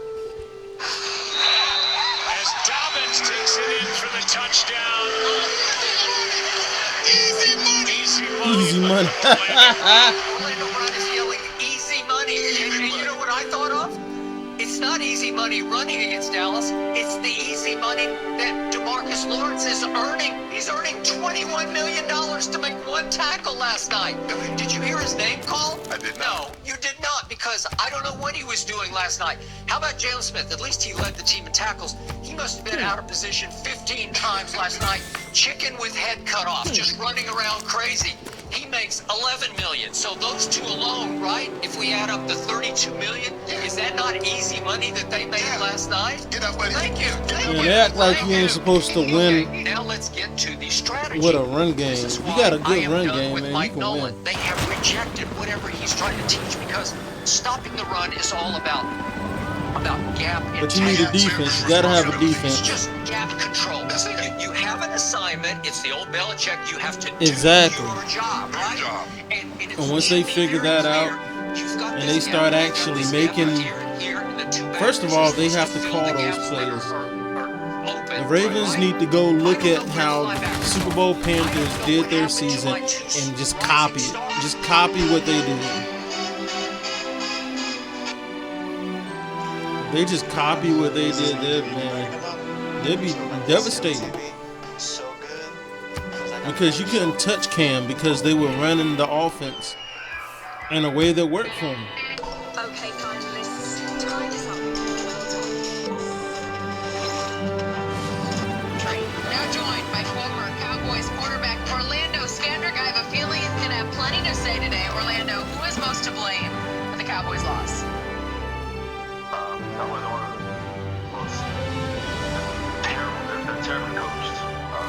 As Dobbins takes it in for the touchdown. Easy money. Easy money. Orlando Brown is yelling easy money. And you know what I thought of? It's not easy money running against Dallas. It's the easy money that DeMarcus Lawrence is earning. He's earning $21 million to make one tackle last night. Did you hear his name called? I did not. No, you did not, because I don't know what he was doing last night. How about Jalen Smith? At least he led the team in tackles. He must have been out of position 15 times last night. Chicken with head cut off, just running around crazy. He makes $11 million. So those two alone, right? If we add up the $32 million, is that not easy money that they made last night? Get up, buddy. Thank you. Yeah, they act like you ain't supposed to win Okay, now let's get to the strategy. with a run game. This is You why got a I good am run done game, with man. You Mike can Nolan. win. They have rejected whatever he's trying to teach, because stopping the run is all about gap and But you need a tackles. defense. You gotta have a It's defense. just gap control. You have an assignment. It's the old Belichick. You have to Exactly. do your job, right? And it's And once they figure that out, and they start actually making, first of all, they have to call those plays. The Ravens need to go look at how Super Bowl Panthers did their season and just copy it. Just copy what they did. They just copy what they did there, man. They'd be devastated. Because you couldn't touch Cam because they were running the offense in a way that worked for them. Okay, finalists, time is up. Now joined by former Cowboys quarterback Orlando Skandrick. I have a feeling he's going to have plenty to say today. Orlando, who is most to blame for the Cowboys' loss? I was one of the most terribly coached.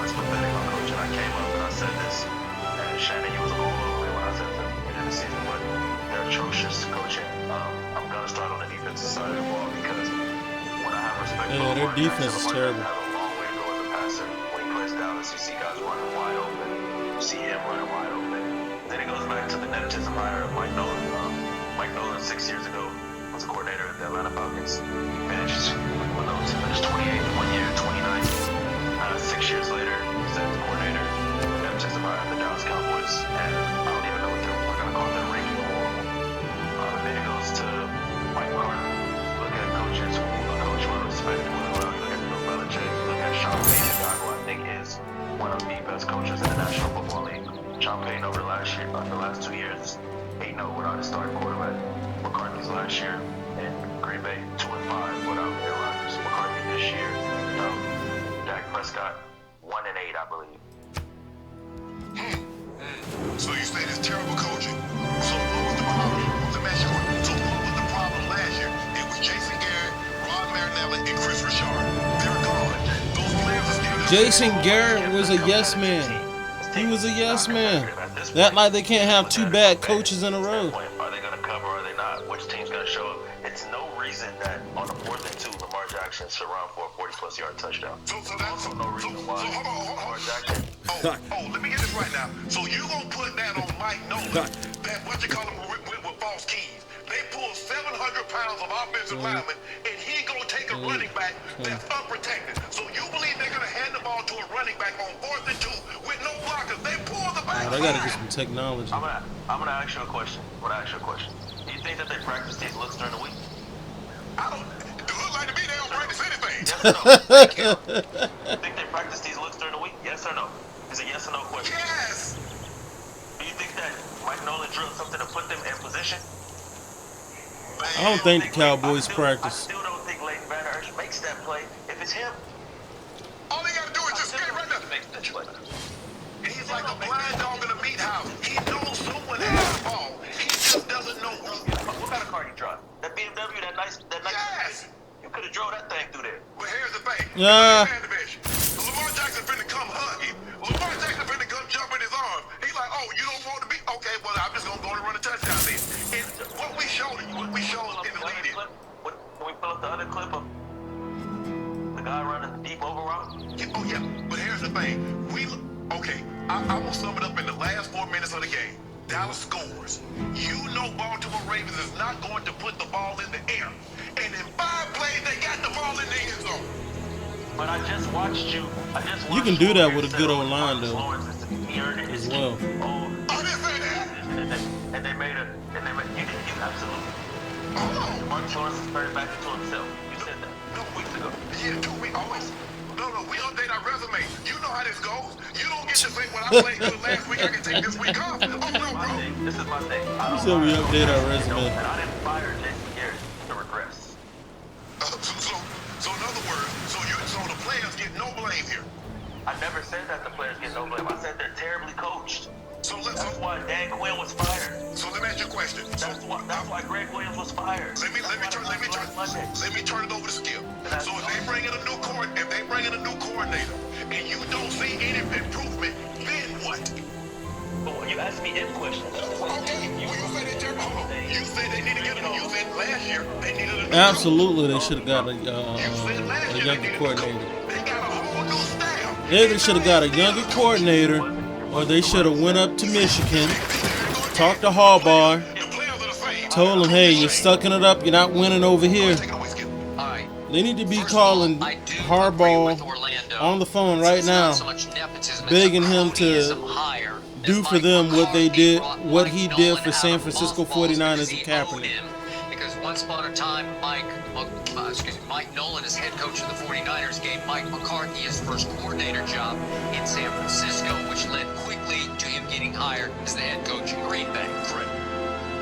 It's pathetic on coaching. I came up and I said this, and Shannon, you was all over it when I said that in the season, but they're atrocious coaching. I'm gonna start on the defensive side of the ball, because when I have respect for their defense is terrible. has a long way to go as a passer. When he plays Dallas, you see guys running wide open. You see him running wide open. Then it goes back to the nepotism hire of Mike Nolan. Mike Nolan 6 years ago was a coordinator at the Atlanta Falcons. He finished, one of those, he finished 28th 1 year, 29th. 6 years later, he's the coordinator. Nepotism hire at the Dallas Cowboys. And I don't even know what we're going to call that ranking horrible. Then it goes to Mike McCarthy. Look at coaches who a coach will respect. Look at Bill Belichick. Look at Sean Payton, who I think is one of the best coaches in the National Football League. Sean Payton over the last 2 years, 8-0 without his starting quarterback. McCarthy's last year in Green Bay, 2-5 without Aaron Rodgers. McCarthy this year, Dak Prescott, 1-8, I believe. So you say it's terrible coaching. So what was the problem? Let me ask you one. So what was the problem last year? It was Jason Garrett, Rod Marinelli, and Chris Richard. They're gone. Those players are still. Jason Garrett was a yes man. He was a yes man. That like they can't have two bad coaches in a row. Are they going to cover or are they not? Which team's going to show up? It's no reason that on a 4th and 2, Lamar Jackson should run for a 40-plus yard touchdown. So that's also no reason why Lamar Jackson. Let me get this right now. So you gonna put that on Mike Nolan? That what you call him with false keys? They pulled 700 pounds of offensive linemen, and he gonna take a running back that's unprotected. So you believe they're gonna hand the ball to a running back on 4th and 2 with no blockers? They pull the back. They gotta get some technology. I'm gonna ask you a question. Do you think that they practice these looks during the week? I don't. It looks like to me they don't practice anything. Yes or no? Thank you. You think they practice these looks during the week? Yes or no? It's a yes or no question. Yes. Do you think that Mike Nolan drilled something to put them in position? I don't think the Cowboys practice. I still don't think Leighton Van Der Esch makes that play if it's him. All they gotta do is just get right there. He's like a blind dog in a meat house. He knows someone has the ball. He just doesn't know who. What kind of car you drive? That BMW, that nice. Yes. You could have drove that thing through there. But here's the thing. Yeah. Lamar Jackson finna come hug him. Lamar Jackson finna come jump in his arms. He's like, oh, you don't want to be? Okay, well, I'm just gonna go and run a touchdown then. And what we showed in the lead in. Can we pull up the other clip of the guy running the deep over route? Oh, yeah. the thing. I'm gonna sum it up in the last 4 minutes of the game. Dallas scores. You know Baltimore Ravens is not going to put the ball in the air. And in 5 plays, they got the ball in the end zone. But I just watched you. You can do that with a good old line, though, as well. And they made you absolutely. Mark Lawrence is turning back into himself. You said that 2 weeks ago. Yeah, 2 weeks. Always. No, we update our resume. You know how this goes. You don't get to say when I played good last week, I can take this week off. Oh, no, bro. This is my thing. So we update our resume. And I didn't fire Jason Garrett to regress. So in other words, so the players get no blame here. I never said that the players get no blame. I said they're terribly coached. That's why Dan Quinn was fired. So let me ask you a question. That's why Greg Williams was fired. Let me turn it over to Skip. So if they bring in a new coordinator, and you don't see any improvement, then what? But you asked me if questions. You said they need to get a new. You said last year they needed a new. Absolutely, they should have got a younger coordinator. They should have got a younger coordinator, or they should have went up to Michigan, talked to Harbaugh, told him, hey, you're sucking it up, you're not winning over here. They need to be calling Harbaugh on the phone right now, begging him to do for them what he did for San Francisco 49ers and Kaepernick. Because once upon a time, Mike Nolan, as head coach of the 49ers, gave Mike McCarthy his first coordinator job in San Francisco, which led quickly to him getting hired as the head coach in Green Bay.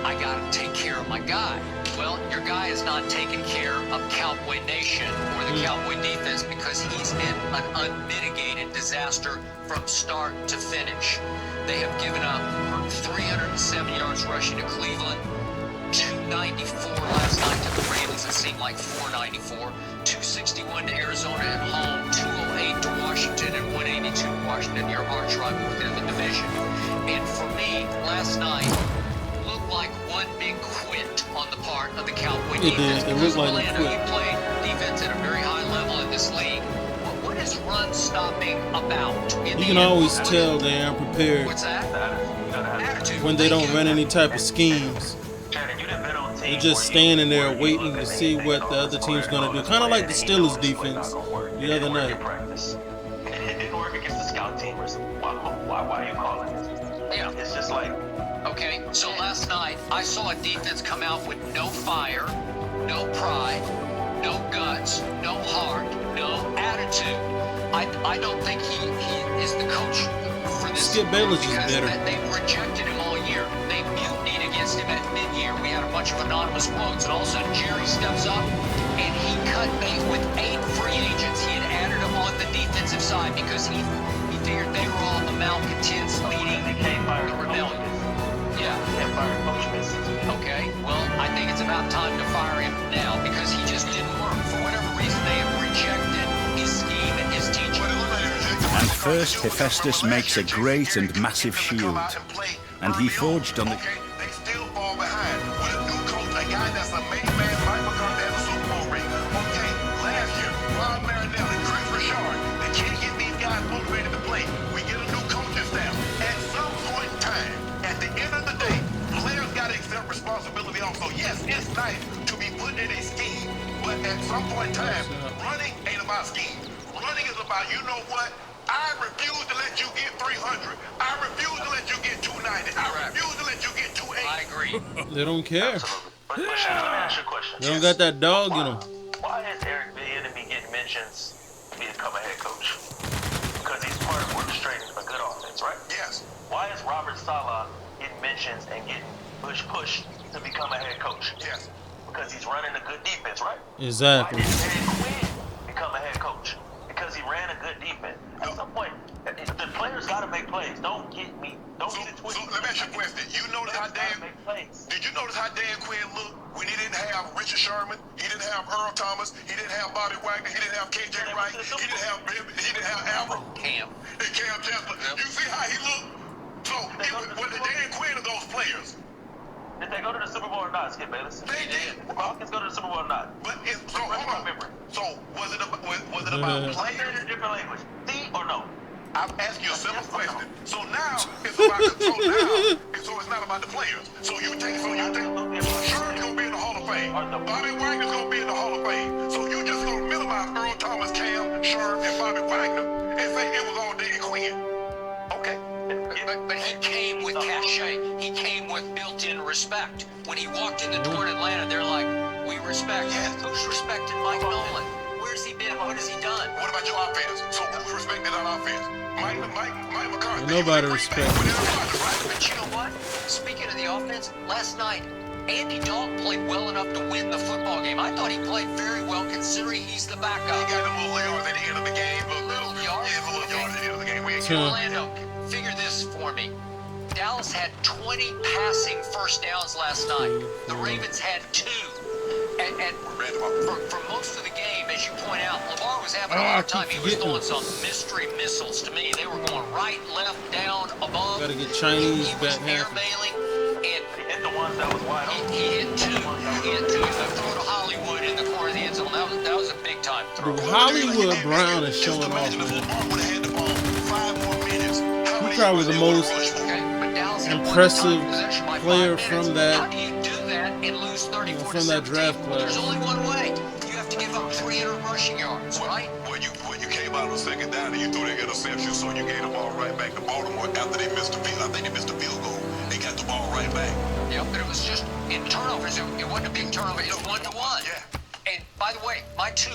I got to take care of my guy. Well, your guy is not taking care of Cowboy Nation or the Cowboy defense because he's been an unmitigated disaster from start to finish. They have given up 307 yards rushing to Cleveland, 294 last night to the Ravens. It seemed like 494. 261 to Arizona at home, 208 to Washington, and 182 to Washington, your arch rival within the division. And for me, last night looked like one big quit on the part of the Cowboy defense. It looked like Orlando, you played defense at a very high level in this league. What is run stopping about? You can always tell they aren't prepared when they don't run any type of schemes. They're just standing there waiting to see what the other team's going to do. Kind of like the Steelers defense the other night. It didn't work against the scout team or something. Why are you calling it? Yeah. It's just like... Okay, so last night I saw a defense come out with no fire, no pride, no guts, no heart, no attitude. I don't think he is the coach for this. Skip Bayless is better. They've rejected him all year. They mutinied against him at mid-year. We had a bunch of anonymous quotes, and all of a sudden Jerry steps up and he cut bait with 8 free agents. He had added them on the defensive side because he figured they were all the malcontents leading the rebellion. Yeah. And fire coach misses. Okay, well, I think it's about time to fire him now because he just didn't work. For whatever reason, they have rejected his scheme and his teaching. And first Hephaestus makes a great and massive shield, and he forged on the... They still fall behind with a new coach, a guy that's a main man, Mike McCarthy has a Super Bowl ring. Okay, last year, Ron Marinelli, Chris Richard, they can't get these guys motivated to play. We get a new coaching staff. At some point in time, at the end of the day, players got to accept responsibility also. Yes, it's nice to be put in a scheme, but at some point in time, running ain't about scheme. Running is about, you know what? I refuse to let you get 300. I refuse to let you get 290. I refuse to let you get 280. I agree. They don't care. But Shannon, let me ask you a question. They don't got that dog in them. Why is Eric Bieniemy getting mentions to become a head coach? Because he's part of orchestrating a good offense, right? Yes. Why is Robert Saleh getting mentions and getting pushed to become a head coach? Yes. Because he's running a good defense, right? Exactly. Why did Dan Quinn become a head coach? Because he ran a good defense. At some point, the players got to make plays. Don't get it twisted. So let me ask you a question. Did you notice how Dan Quinn looked when he didn't have Richard Sherman? He didn't have Earl Thomas. He didn't have Bobby Wagner. He didn't have KJ Wright. He didn't have Albert Cam Chancellor. You see how he looked? So was the Dan Quinn of those players? Did they go to the Super Bowl or not, Skip Bayless? They did. The Falcons go to the Super Bowl or not? But hold on. So was it about players? Different language. See or no? I'm asking you a simple question. So now it's about so it's not about the players. So you think Sherman's gonna be in the Hall of Fame. Bobby Wagner's gonna be in the Hall of Fame. So you just gonna minimize Earl Thomas, Cam, Sherm, and Bobby Wagner and say it was all Danny Quinn. Okay. But he came with cachet. He came with built-in respect. When he walked in the door in Atlanta, they're like, we respect. Yes. Who's respected Mike Nolan? Where's he been? What has he done? What about your offense? So who's respected our offense? Mike McCarthy. Nobody respects. But you know what? Speaking of the offense, last night, Andy Dalton played well enough to win the football game. I thought he played very well considering he's the backup. He got a little yards at the end of the game. Little yards? Yeah, a little yards at the end of the game. Orlando, figure this for me. Dallas had 20 passing first downs last night. The Ravens had 2. And for most of the game, as you point out, Lamar was having a hard time. He was throwing some mystery missiles to me. They were going right, left, down, above. Gotta get Chinese back half. And he hit the ones that was wide open. He hit 2. He hit 2. He threw to Hollywood in the corner of the end zone. That was a big time throw. Dude, Hollywood Brown is showing off, man. He's probably the most impressive player from that. From that draft class. There's only one way. You have to give up 300 rushing yards, right? When you came out on the second down and you threw that interception, so you gave the ball right back to Baltimore after they missed the field. I think they missed the field goal. They got the ball right back. Yeah, but it was just in turnovers. It wasn't a big turnover. It was 1-to-1. Yeah. And by the way, my 2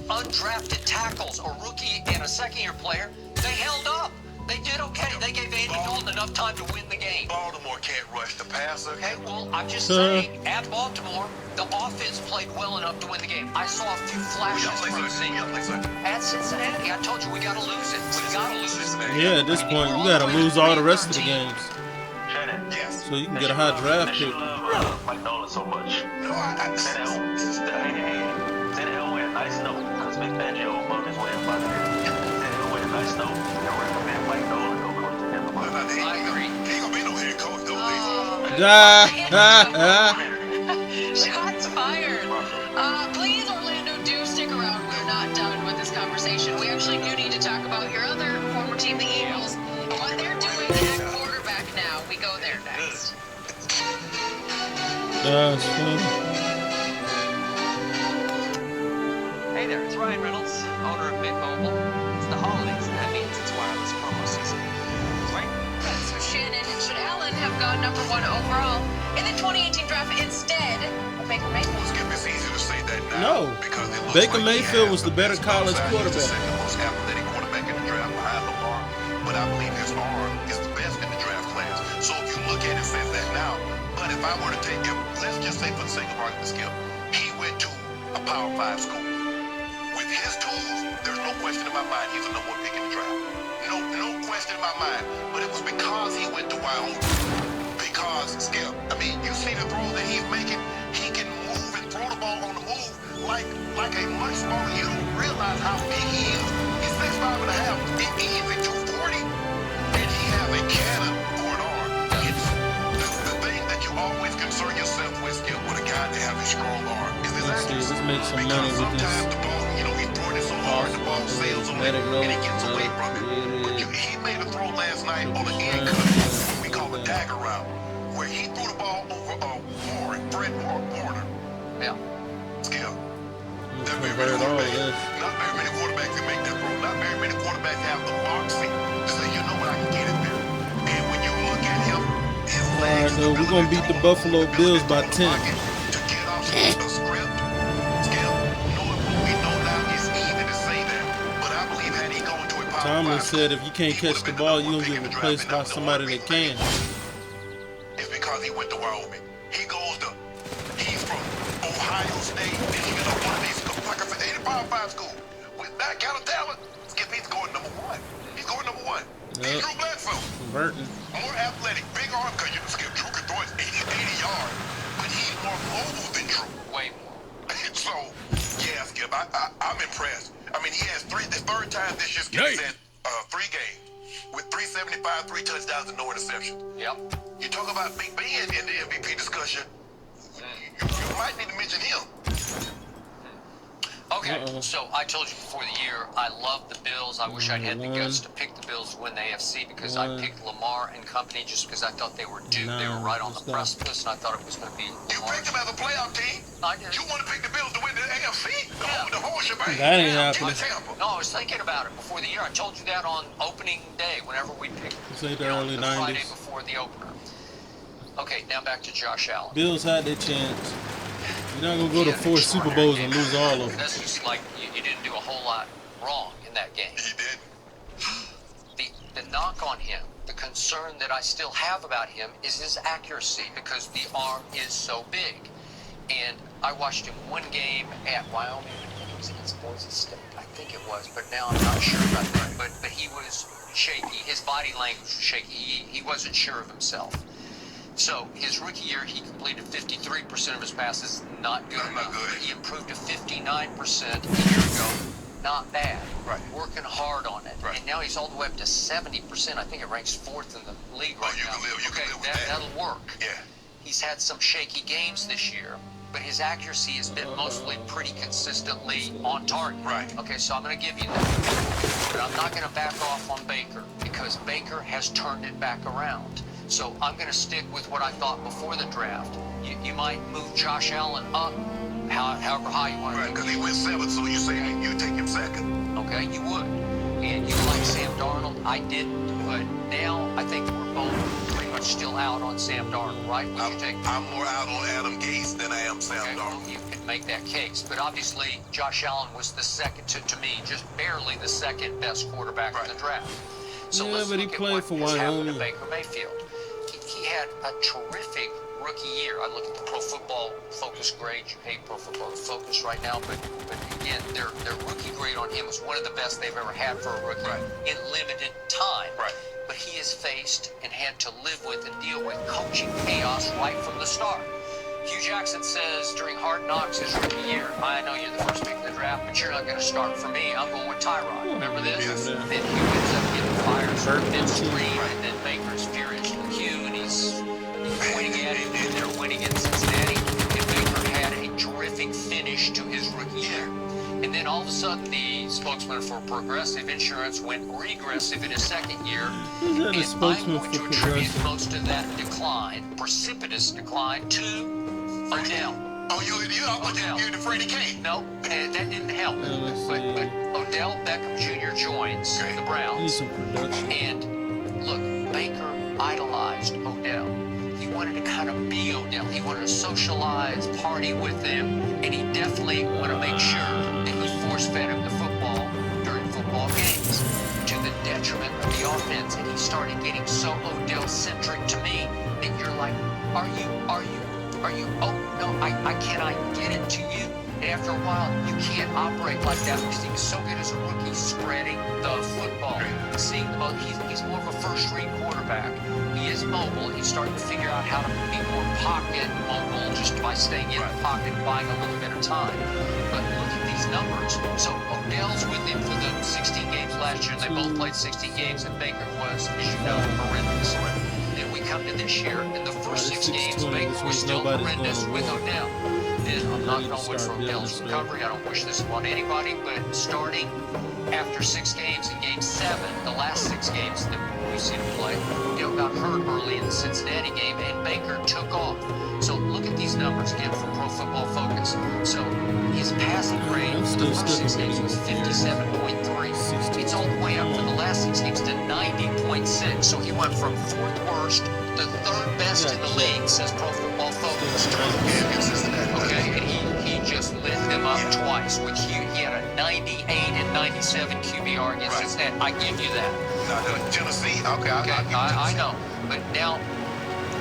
undrafted tackles, a rookie and a second-year player, they held up. They did okay. They gave Andy Dalton enough time to win the game. Baltimore can't rush the passer. Okay, well, I'm just saying, at Baltimore, the offense played well enough to win the game. I saw a few flashes from at Cincinnati. I told you we got to lose it. We got to lose it. Yeah, at this point, you got to lose all the rest of the games. Shannon, yes. So you can get a high draft pick. Mike Nolan so much. No, Tannehill went a nice note because Vic Fangio bumped his way up by there. Tannehill went a nice note and recommend Mike Nolan over coach to him. I agree. He ain't gonna be no head coach though. Shots fired. Please, Orlando, do stick around. We're not done with this conversation. We actually do need to talk about your other former team, the Eagles, and what they're doing at quarterback now. We go there next. That's funny. Hey there, it's Ryan Reynolds, owner of Mint Mobile. It's the holidays, and that means it's wireless promo season. Right? So Shannon, should Allen have gone number 1 overall in the 2018 draft instead of Baker Mayfield? It's easy to say that No. now because it looks Baker like Mayfield was the better college He's quarterback. the second most athletic quarterback in the draft behind Lamar, but I believe his arm is the best in the draft class. So if you look at it, it says that now. But if I were to take him, let's just say for the sake of argument, Skip, he went to a Power 5 school. With his tools, there's no question in my mind he's the number 1 pick in the draft. No question in my mind. But it was because he went to Wyoming. Because, Skip, I mean, you see the throws that he's making. He can move and throw the ball on the move like a much smaller. You don't realize how big he is. He's 6'5.5". He's at 240, and he has a cannon for an arm. It's the thing that you always concern yourself with, Skip, with a guy that has a strong arm. Is this accuracy? Let's make some money with this. Sometimes the ball, he's throwing it so hard, the ball sails on it, and it gets away from it. But he made a throw last night on an end cut, what we call a dagger route, where he threw the ball over Fred Warner. Yeah. Skip. Not very many quarterbacks can make that throw. Not very many quarterbacks have the boxing to say, you know what, I can get it there. And when you look at him, his legs. Alright, we're going to beat the Buffalo Bills by 10. To get off the script, Skip, knowing what we know now, it's easy to say that. But I believe had he gone to a Power 5 Tomlin said if you can't catch the ball, you're going to get replaced by somebody that can. It's because he went to Wyoming. He's from Ohio State, Michigan, or one of these schools. Like I said, 85 school. With that kind of talent, Skip, he's going number 1. He's going number 1. He's Drew Bledsoe. Converting. More athletic, big arm, because you can Skip, Drew can throw it 80 yards, but he's more mobile than Drew. Way more. So, yeah, Skip, I'm impressed. I mean, he has the third time this year, Skip, he's had 3 games with 375, 3 touchdowns, and no interceptions. Yep. You talk about Big Ben in the MVP discussion, you might need to mention him. Okay, so I told you before the year, I love the Bills. I wish I'd had the guts to pick the Bills. win the AFC because I picked Lamar and company just because I thought they were due. They were right on the precipice, and I thought it was going to be Lamar. You picked them as a playoff team? I did. You want to pick the Bills to win the AFC? The whole shebang? That ain't happening. No, I was thinking about it before the year. I told you that on opening day, whenever we picked This ain't the early the Friday 90s. before the opener. Okay, now back to Josh Allen. Bills had their chance. You're not going to go to 4 Super Bowls and lose all of them. That's just like you didn't do a whole lot wrong in that game. He did. The knock on him, the concern that I still have about him is his accuracy because the arm is so big. And I watched him one game at Wyoming when he was against Boise State. I think it was, but now I'm not sure about that. But he was shaky. His body language was shaky. He wasn't sure of himself. So his rookie year, he completed 53% of his passes. Not good enough. He improved to 59% a year ago. Not bad. Right. Working hard on it. Right. And now he's all the way up to 70%. I think it ranks 4th in the league right now. That'll work. Yeah. He's had some shaky games this year, but his accuracy has been mostly pretty consistently on target. Right. Okay, so I'm going to give you that. But I'm not going to back off on Baker because Baker has turned it back around. So I'm going to stick with what I thought before the draft. You might move Josh Allen up however high you want to. Right, because he went 7th, so you say you take him 2nd. Okay, you would. And you like Sam Darnold. I didn't, but now I think we're both pretty much still out on Sam Darnold, right? I'm more out on Adam Gase than I am Sam Darnold. You can make that case. But obviously, Josh Allen was the second, to me, just barely the second best quarterback in the draft. So Yeah, let's but he look at played what for has happened to Wyoming. Baker Mayfield. He had a terrific rookie year. I look at the Pro Football Focus grade. You hate Pro Football Focus right now, but again, their rookie grade on him was one of the best they've ever had for a rookie in limited time. Right. But he has faced and had to live with and deal with coaching chaos right from the start. Hugh Jackson says during Hard Knocks his rookie year, I know you're the first pick of the draft, but you're not going to start for me. I'm going with Tyrod. Remember this? Then Hugh ends up getting fired for midstream, and then Baker's furious with Hugh, and he's pointing at him, and they're winning in Cincinnati. And Baker had a terrific finish to his rookie year. And then all of a sudden, the spokesman for Progressive Insurance went regressive in his second year. And I'm going to attribute most of that decline, precipitous decline, to Odell. Oh, you're the Freddie King? No, that didn't help. But Odell Beckham Jr. joins the Browns. And look, Baker idolized Odell. He wanted to kind of be Odell. He wanted to socialize, party with him, and he definitely wanted to make sure that he force-fed him the football during football games to the detriment of the offense. And he started getting so Odell-centric to me that you're like, are you, oh, no, I cannot get it to you. And after a while, you can't operate like that because he was so good as a rookie spreading the football. Seeing he's more of a first-read quarterback. He is mobile. He's starting to figure out how to be more pocket mobile just by staying in the pocket and buying a little bit of time. But look at these numbers. So Odell's with him for the 16 games last year. They both played 16 games, and Baker was, as you know, horrendous. Then we come to this year, and the first 6 games, Baker was still horrendous with Odell. Then I'm knocking on wood for Odell's recovery. I don't wish this upon anybody, but starting after 6 games, in Game 7, the last 6 games that we've seen him play, Odell got hurt early in the Cincinnati game, and Baker took off. So look at these numbers again from Pro Football Focus. So his passing grade for the first 6 games was 57.3. It's all the way up for the last 6 games to 90.6. So he went from 4th worst to 3rd best in the league, says Pro Football Focus. Okay, and he just lit them up twice. With Hugh, he had a 98 and 97 QBR against Cincinnati. I give you that. Tennessee, okay, I know. But now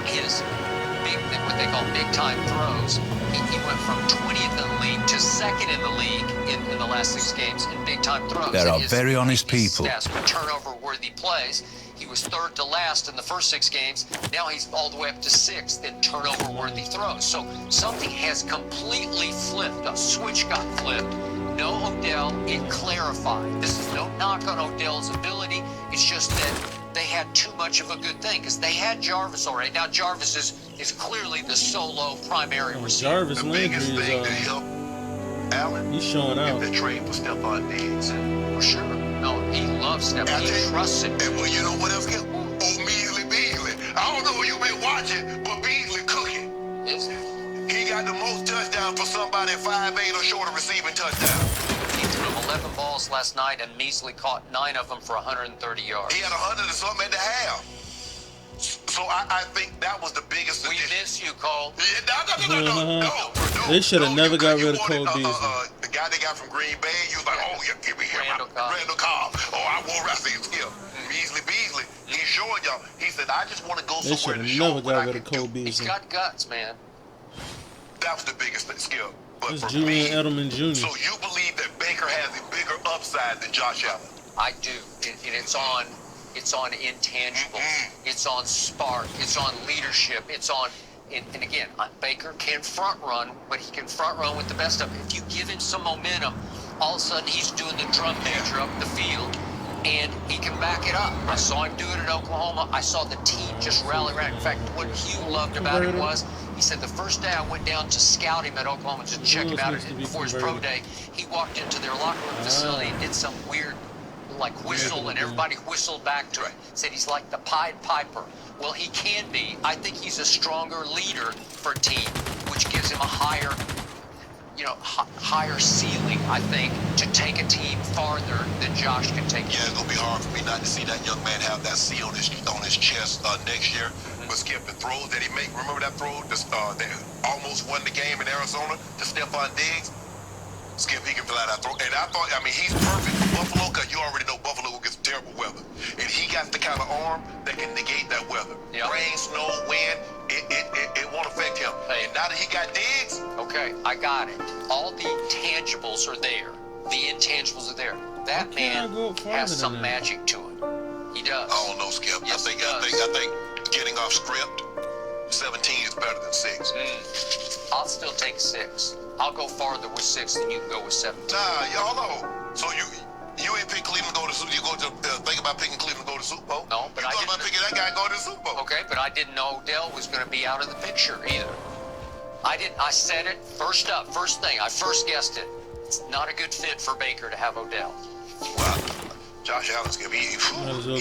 his what they call big-time throws, he went from 20th in the league to 2nd in the league in the last 6 games in big-time throws. There are very honest people. Turnover-worthy plays. He was 3rd to last in the first 6 games. Now he's all the way up to 6th in turnover-worthy throws. So something has completely flipped. A switch got flipped. No Odell, it clarified. This is no knock on Odell's ability. It's just that they had too much of a good thing because they had Jarvis already. Now Jarvis is clearly the solo primary receiver. Jarvis Landry is Allen, he's showing out. The trade for Stephon Diggs. For sure. No, He loves Steph. He trusts him. And well, you know what else? Beasley. I don't know if you've been watching, but Beasley cooking. He got the most touchdowns for somebody 5'8" or shorter receiving touchdown. He threw 11 balls last night and measly caught 9 of them for 130 yards. He had 100 and something at the half. So I think that was the biggest. We miss you, Cole. No. They should have never got rid of Cole Beasley. The guy they got from Green Bay, you was like, oh, yeah, give me him. Randall Cobb. Oh, I won't wrestle him. Beasley. He's showing y'all. He said, I just want to go They somewhere should to have show never what I got rid can of Cole do. Beasley. He's got guts, man. That was the biggest skill. But It's for Julian me, Edelman Jr. So you believe that Baker has a bigger upside than Josh Allen? I do, and it's on intangibles. It's on spark. It's on leadership. It's on, and again, Baker can front run, but he can front run with the best of them. If you give him some momentum, all of a sudden he's doing the drum major up the field, and he can back it up. I saw him do it at Oklahoma. I saw the team just rally around. In fact, what Hugh loved about him was, he said the first day I went down to scout him at Oklahoma to check him out before his pro day, he walked into their locker room facility and did some weird whistle, and everybody whistled back to him. Said he's like the Pied Piper. Well, he can be. I think he's a stronger leader for a team, which gives him a higher ceiling, I think, to take a team farther than Josh can take. Yeah, it's gonna be hard for me not to see that young man have that C on his chest next year. But Skip, the throws that he made, remember that throw that almost won the game in Arizona to Stephon Diggs? Skip, he can fly that throw. And I thought, he's perfect for Buffalo, because you already know Buffalo gets terrible weather. And he got the kind of arm that can negate that weather. Yep. Rain, snow, wind, it won't affect him. Hey. And now that he got Diggs. Okay, I got it. All the tangibles are there. The intangibles are there. That man has some magic to him. He does. I don't know, Skip. Yes, I think getting off script, 17 is better than 6. I'll still take 6. I'll go farther with 6 than you can go with 7. Nah, y'all know. So you ain't pick Cleveland to go to Super Bowl. You go to think about picking Cleveland to go to Super Bowl? No, but I thought about picking that guy and going to the Super Bowl. Okay, but I didn't know Odell was going to be out of the picture either. I said it first thing. I first guessed it. It's not a good fit for Baker to have Odell. Well, Josh Allen's going to be,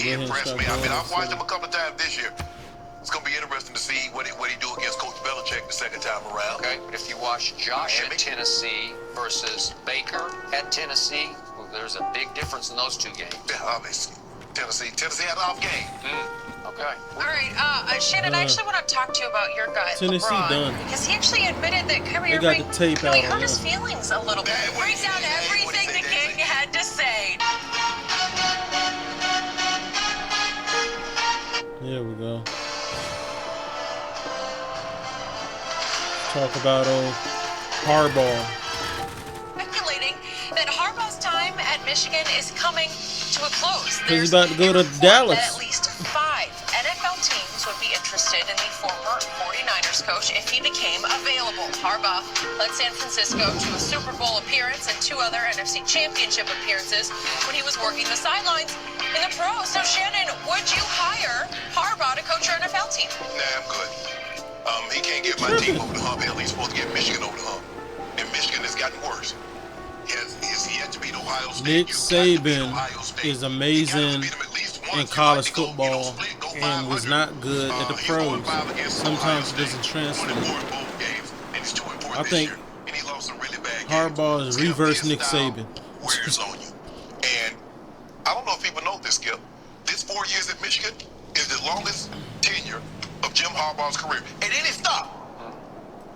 he impressed me. I've watched him a couple of times this year. It's going to be interesting to see what he do against Coach Belichick the second time around. Okay, but if you watch Josh at Tennessee versus Baker at Tennessee, well, there's a big difference in those two games. Yeah, obviously. Tennessee had an off game. Okay. All right, Shannon, I actually want to talk to you about your guy, Tennessee LeBron, done. because he actually admitted that Kyrie They got Irving, the tape he out hurt on his him. feelings a little bit. Break down everything the king had to say. Here we go. Talk about old Harbaugh. Speculating that Harbaugh's time at Michigan is coming to a close. He's about to go to Dallas. At least 5 NFL teams would be interested in the former 49ers coach if he became available. Harbaugh led San Francisco to a Super Bowl appearance and 2 other NFC Championship appearances when he was working the sidelines in the pros. So, Shannon, would you hire Harbaugh to coach your NFL team? Nah, I'm good. He can't get my team over the hump. Hell, he's supposed to get Michigan over the hump. And Michigan has gotten worse. He yet to beat Ohio State. Nick Saban is amazing in college football and was not good at the pros. Sometimes it doesn't translate. I think Harbaugh is reverse Nick Saban. Wears on you. And I don't know if people know this, Skip. This 4 years at Michigan is the longest tenure of Jim Harbaugh's career. And then it stopped.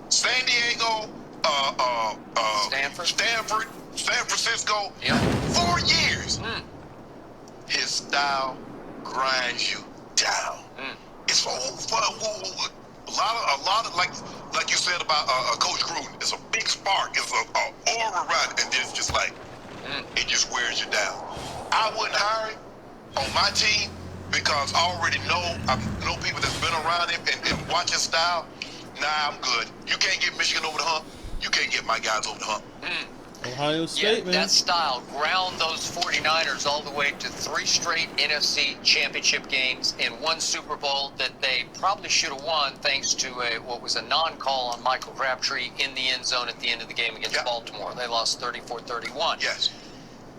San Diego, Stanford, San Francisco, 4 years. His style grinds you down. It's so fun. A lot of like you said about Coach Gruden. It's a big spark. It's a aura around it, and it's just like it just wears you down. I wouldn't hire him on my team because I already know people that's been around him and watch his style. Nah, I'm good. You can't get Michigan over the hump. You can't get my guys over the hump. Ohio State, man. That style ground those 49ers all the way to 3 straight NFC championship games and 1 Super Bowl that they probably should have won thanks to what was a non-call on Michael Crabtree in the end zone at the end of the game against Baltimore. They lost 34-31. Yes.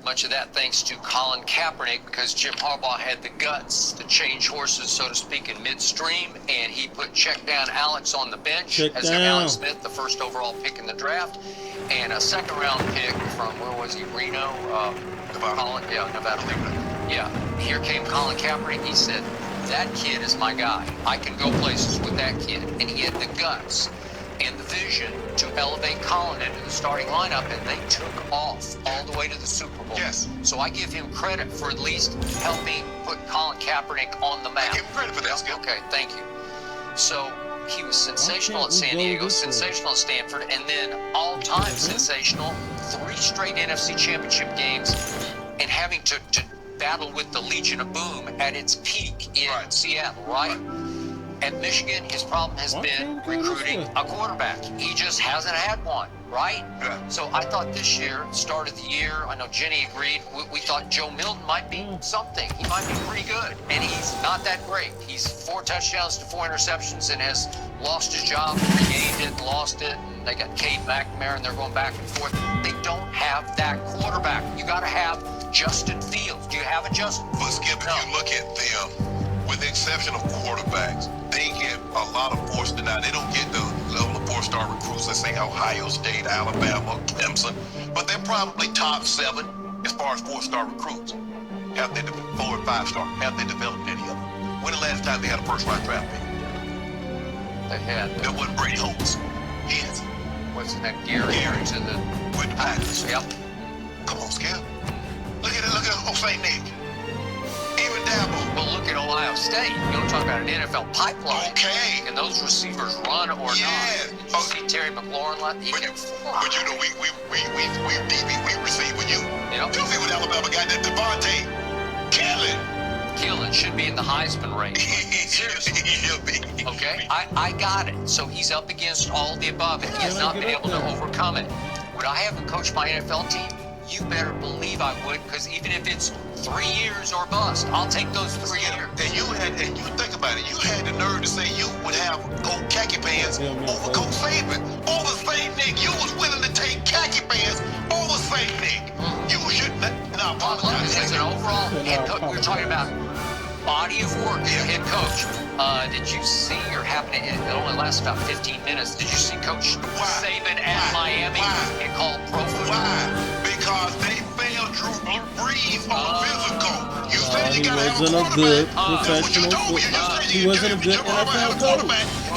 Much of that thanks to Colin Kaepernick, because Jim Harbaugh had the guts to change horses, so to speak, in midstream, and he put check down Alex on the bench as their Alex Smith, the first overall pick in the draft, and a second-round pick from, where was he, Reno? Nevada. Yeah, here came Colin Kaepernick. He said, that kid is my guy. I can go places with that kid. And he had the guts and the vision to elevate Colin into the starting lineup, and they took off all the way to the Super Bowl. Yes. So I give him credit for at least helping put Colin Kaepernick on the map. I give him credit for that, Skip. Okay, thank you. So he was sensational at San Diego, sensational at Stanford, and then all-time sensational, 3 straight NFC Championship games, and having to battle with the Legion of Boom at its peak in Seattle, right? At Michigan, his problem has been recruiting a quarterback. He just hasn't had one, right? Yeah. So I thought this year, start of the year, I know Jenny agreed, we thought Joe Milton might be something. He might be pretty good, and he's not that great. He's 4 touchdowns to 4 interceptions and has lost his job, regained it, lost it, and they got Cade McNamara, and they're going back and forth. They don't have that quarterback. You got to have Justin Fields. Do you have a Justin? But Skip, if you look at them, with the exception of quarterbacks, they get a lot of force now. They don't get the level of 4-star recruits, let's say Ohio State, Alabama, Clemson, but they're probably top 7 as far as 4-star recruits. Have they 4 and 5-star? Have they developed any of them? When the last time they had a first-round draft pick? They had. That wasn't Brady Holmes. Yes. What's his name? Gary. To the with the Packers. Yep. Come on, Skip. Look at St. Nick. Even Dabo. Well, look at Ohio State. You don't talk about an NFL pipeline. Okay. Can those receivers run or not? Did you see Terry McLaurin? He can fly. But you know, we receive with you. Yep. Tell me what Alabama got that Devontae Killen should be in the Heisman race. He'll be. Okay, I got it. So he's up against all the above, and he has not been able to overcome it. Would I have him coach my NFL team? You better believe I would, because even if it's 3 years or bust, I'll take those 3 years. And you think about it, you had the nerve to say you would have Coach Khaki Pants over Coach Saban. Over St. Nick, you was willing to take Khaki Pants over St. Nick. You shouldn't. Now, apologize. As an overall head coach, we're talking about body of work as a head coach. Did you see, or happen it only lasts about 15 minutes, did you see Coach Saban at Miami get called pro football? Why? Because they failed Drew Brees on the physical. You said you He gotta have wasn't a a good quarterback. That's what you professional told me. He wasn't a good NFL coach.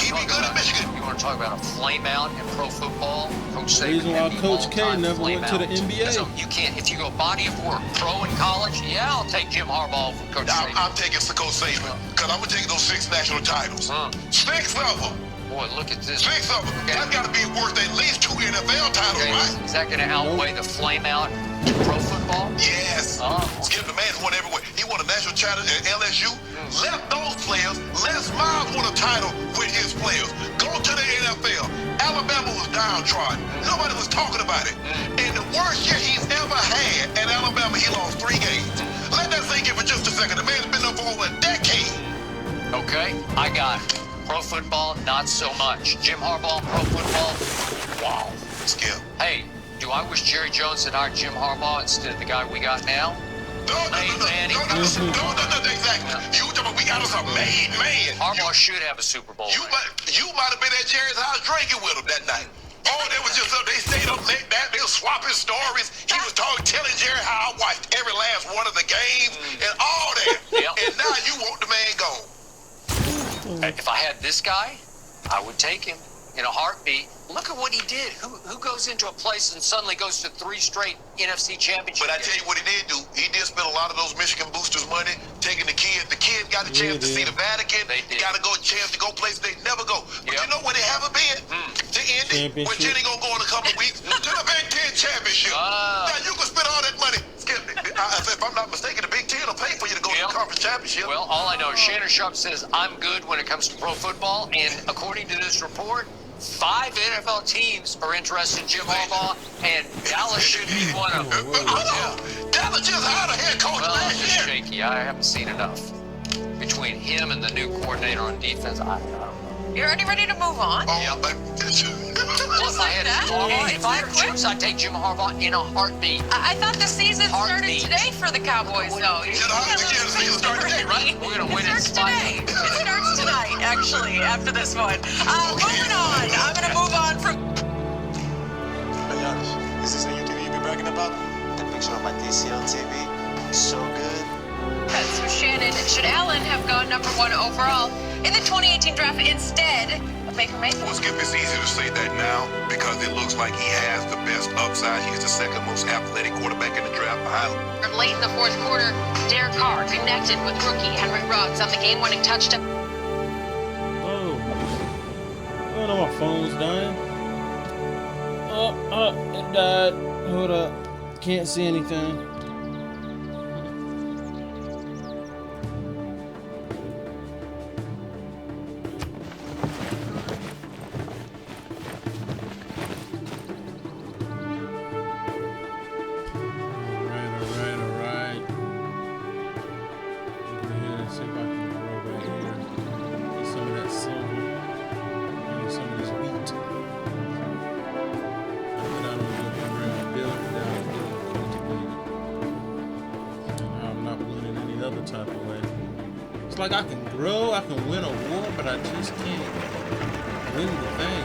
He'd be good at Michigan. You want to talk about a flame out in pro football? Coach The Saban reason why had the Coach K all-time never flame went to the out. NBA. So you can't, if you go body of work, pro in college, yeah, I'll take Jim Harbaugh for Coach Saban. I'm taking Coach Saban because I'm gonna take those 6 national titles. 6 of them. Boy, look at this. 6 of them. That's got to be worth at least 2 NFL titles, Okay, right? is that going to outweigh the flame out in pro football? Yes. Skip the man who won everywhere. He won a national title at LSU. Left those players. Les Miles won a title with his players. Go to the NFL. Alabama was downtrodden. Nobody was talking about it. And the worst year he's ever had at Alabama, he lost 3 games. Let that sink in for just a second. The man's been up for over a decade. Okay, I got it. Pro football, not so much. Jim Harbaugh, pro football, wow. Skip. Hey, do I wish Jerry Jones had hired Jim Harbaugh instead of the guy we got now? No, exactly. You talking about we got us a made man. Harbaugh should have a Super Bowl. You might have been at Jerry's house drinking with him that night. Oh, they was just they stayed up late that they were swapping stories. He was telling Jerry how I watched every last one of the games and all that. And now you want the man gone. If I had this guy, I would take him in a heartbeat. Look at what he did. Who goes into a place and suddenly goes to 3 straight NFC championships? But I tell you what he did do. He did spend a lot of those Michigan boosters' money taking the kids. The kids got a chance to see the Vatican. They got a chance to go places they never go. But you know where they haven't been? To Indy, where Jenny gonna go in a couple of weeks. To the Big Ten championship. Now you can spend all that money. Skip, if I'm not mistaken, the Big Ten will pay for you to go to the conference championship. Well, all I know is Shannon Sharp says I'm good when it comes to pro football, and according to this report, 5 NFL teams are interested in Jim Harbaugh, and Dallas should be one of them. Dallas just hired a head coach last year. year. Shaky. I haven't seen enough between him and the new coordinator on defense. I don't know. You're already ready to move on? Yeah, but well, if I had to choose, I'd take Jim Harbaugh in a heartbeat. I thought the season started today for the Cowboys, though. The season started today, right? We're gonna win in spite. It starts tonight, actually, after this one. Moving on. I'm gonna move on from. Is this a UTV you've been bragging about? The picture of my TCL TV is so good. So Shannon, should Allen have gone number 1 overall in the 2018 draft instead of Baker Mayfield? Well, Skip, it's easy to say that now because it looks like he has the best upside. He's the second most athletic quarterback in the draft behind him. Late in the fourth quarter, Derek Carr connected with rookie Henry Ruggs on the game-winning touchdown. Oh. Oh no, my phone's dying. Oh, it died. Hold up. Can't see anything. Like I can grow, I can win a war, but I just can't win the thing.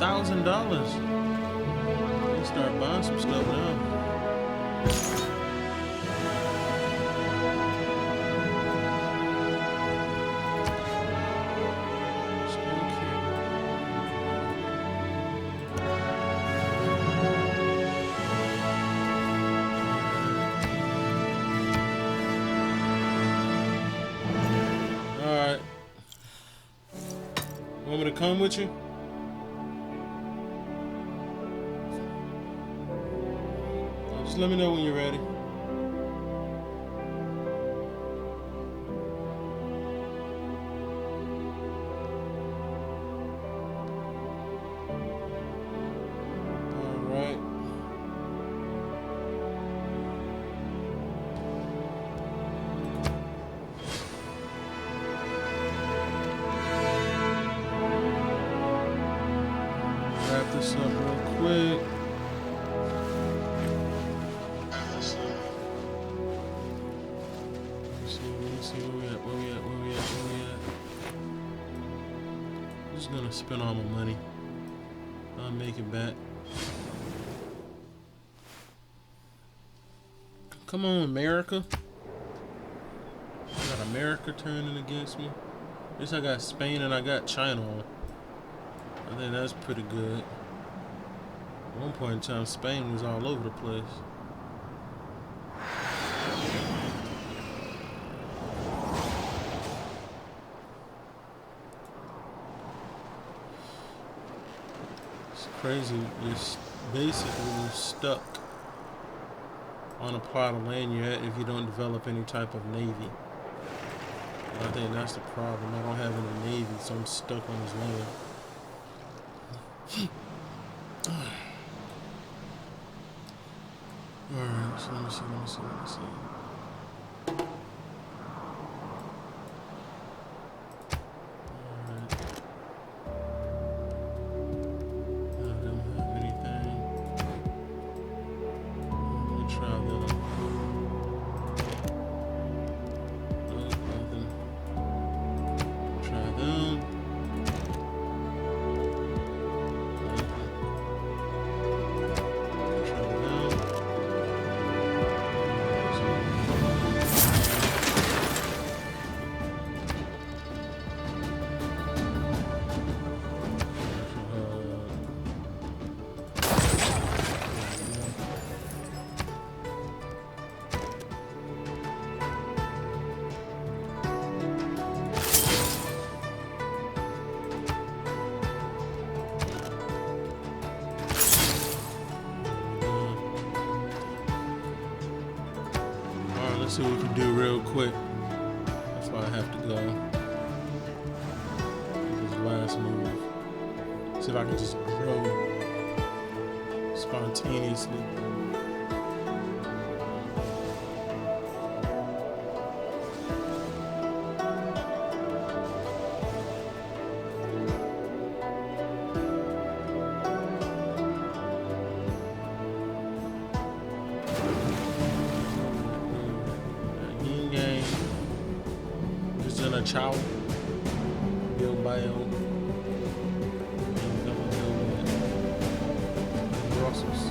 $1,000. Let's start buying some stuff now. Alright. Want me to come with you? Just let me know when you're ready. Alright. Wrap this up real quick. Gonna spend all my money. I'll make it back. Come on, America. I got America turning against me. At least I got Spain and I got China on. I think that's pretty good. At one point in time, Spain was all over the place. Crazy, it's basically stuck. on a plot of land you're at if you don't develop any type of navy. I think that's the problem. I don't have any navy, so I'm stuck on this land. Alright, so let me see. Let's see what we can do real quick. That's why I have to go. This last move. See if I can just grow spontaneously. Chow, Bill Bio, Brussels.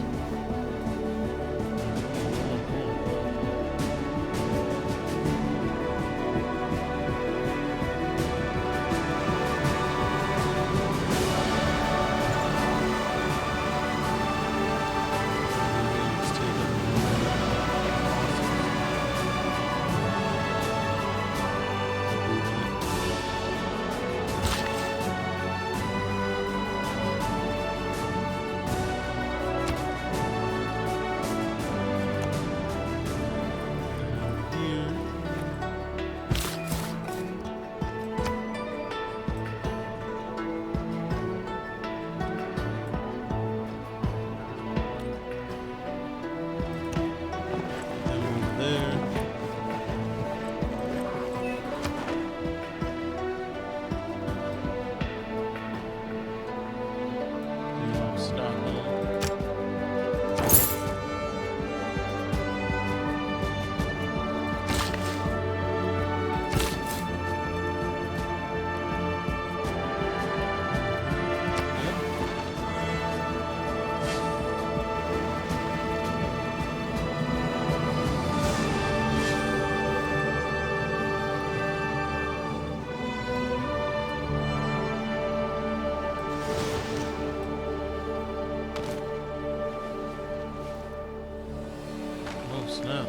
Snap.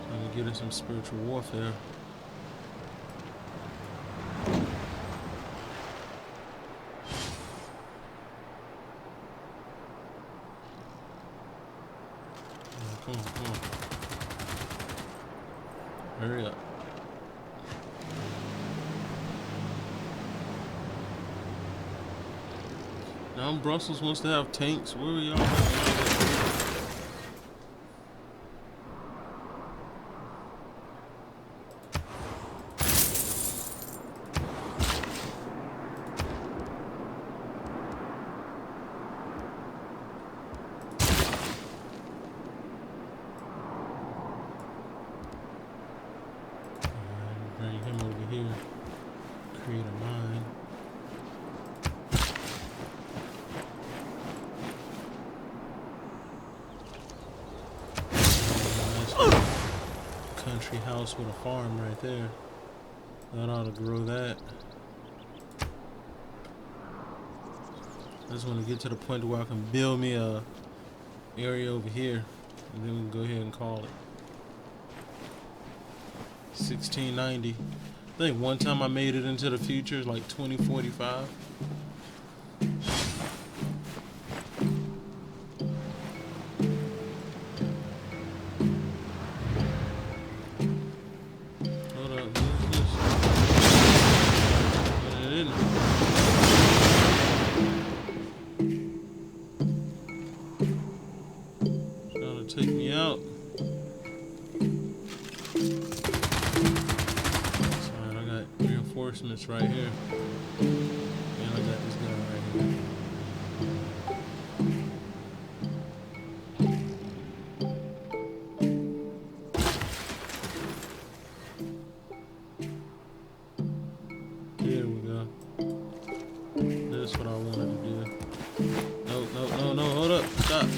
Trying to get us some spiritual warfare. Come on. Hurry up. Now Brussels wants to have tanks. Where are y'all at? Bring him over here. Create a mine. Country house with a farm right there. That ought to grow that. I just want to get to the point where I can build me a area over here, and then we can go ahead and call it 1690. I think one time I made it into the future, like 2045. it's right here. And I got this guy right here. Here we go. That's what I wanted to do. No, hold up, stop.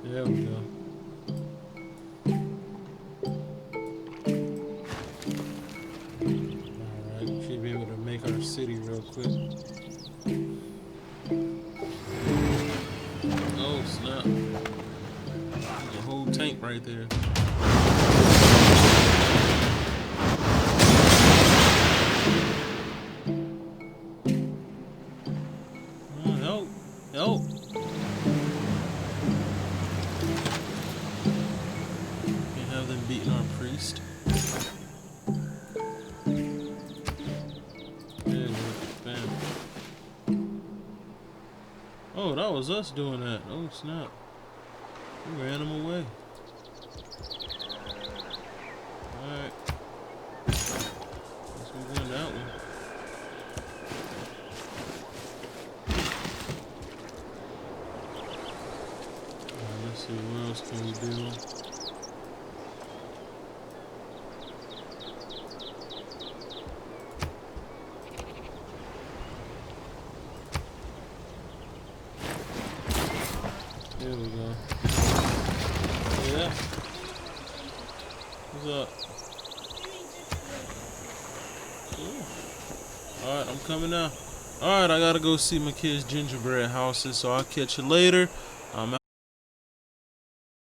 There we go. Alright, should be able to make our city real quick. Oh snap. There's a whole tank right there. Help! Help! Beating our priest. Bam. Oh, that was us doing that. Oh snap. We ran him away. Alright. Guess we win that one. Alright, let's see, what else can we do? There we go. Yeah. What's up? Cool. Alright, I'm coming now. Alright, I gotta go see my kids' gingerbread houses, so I'll catch you later. I'm out.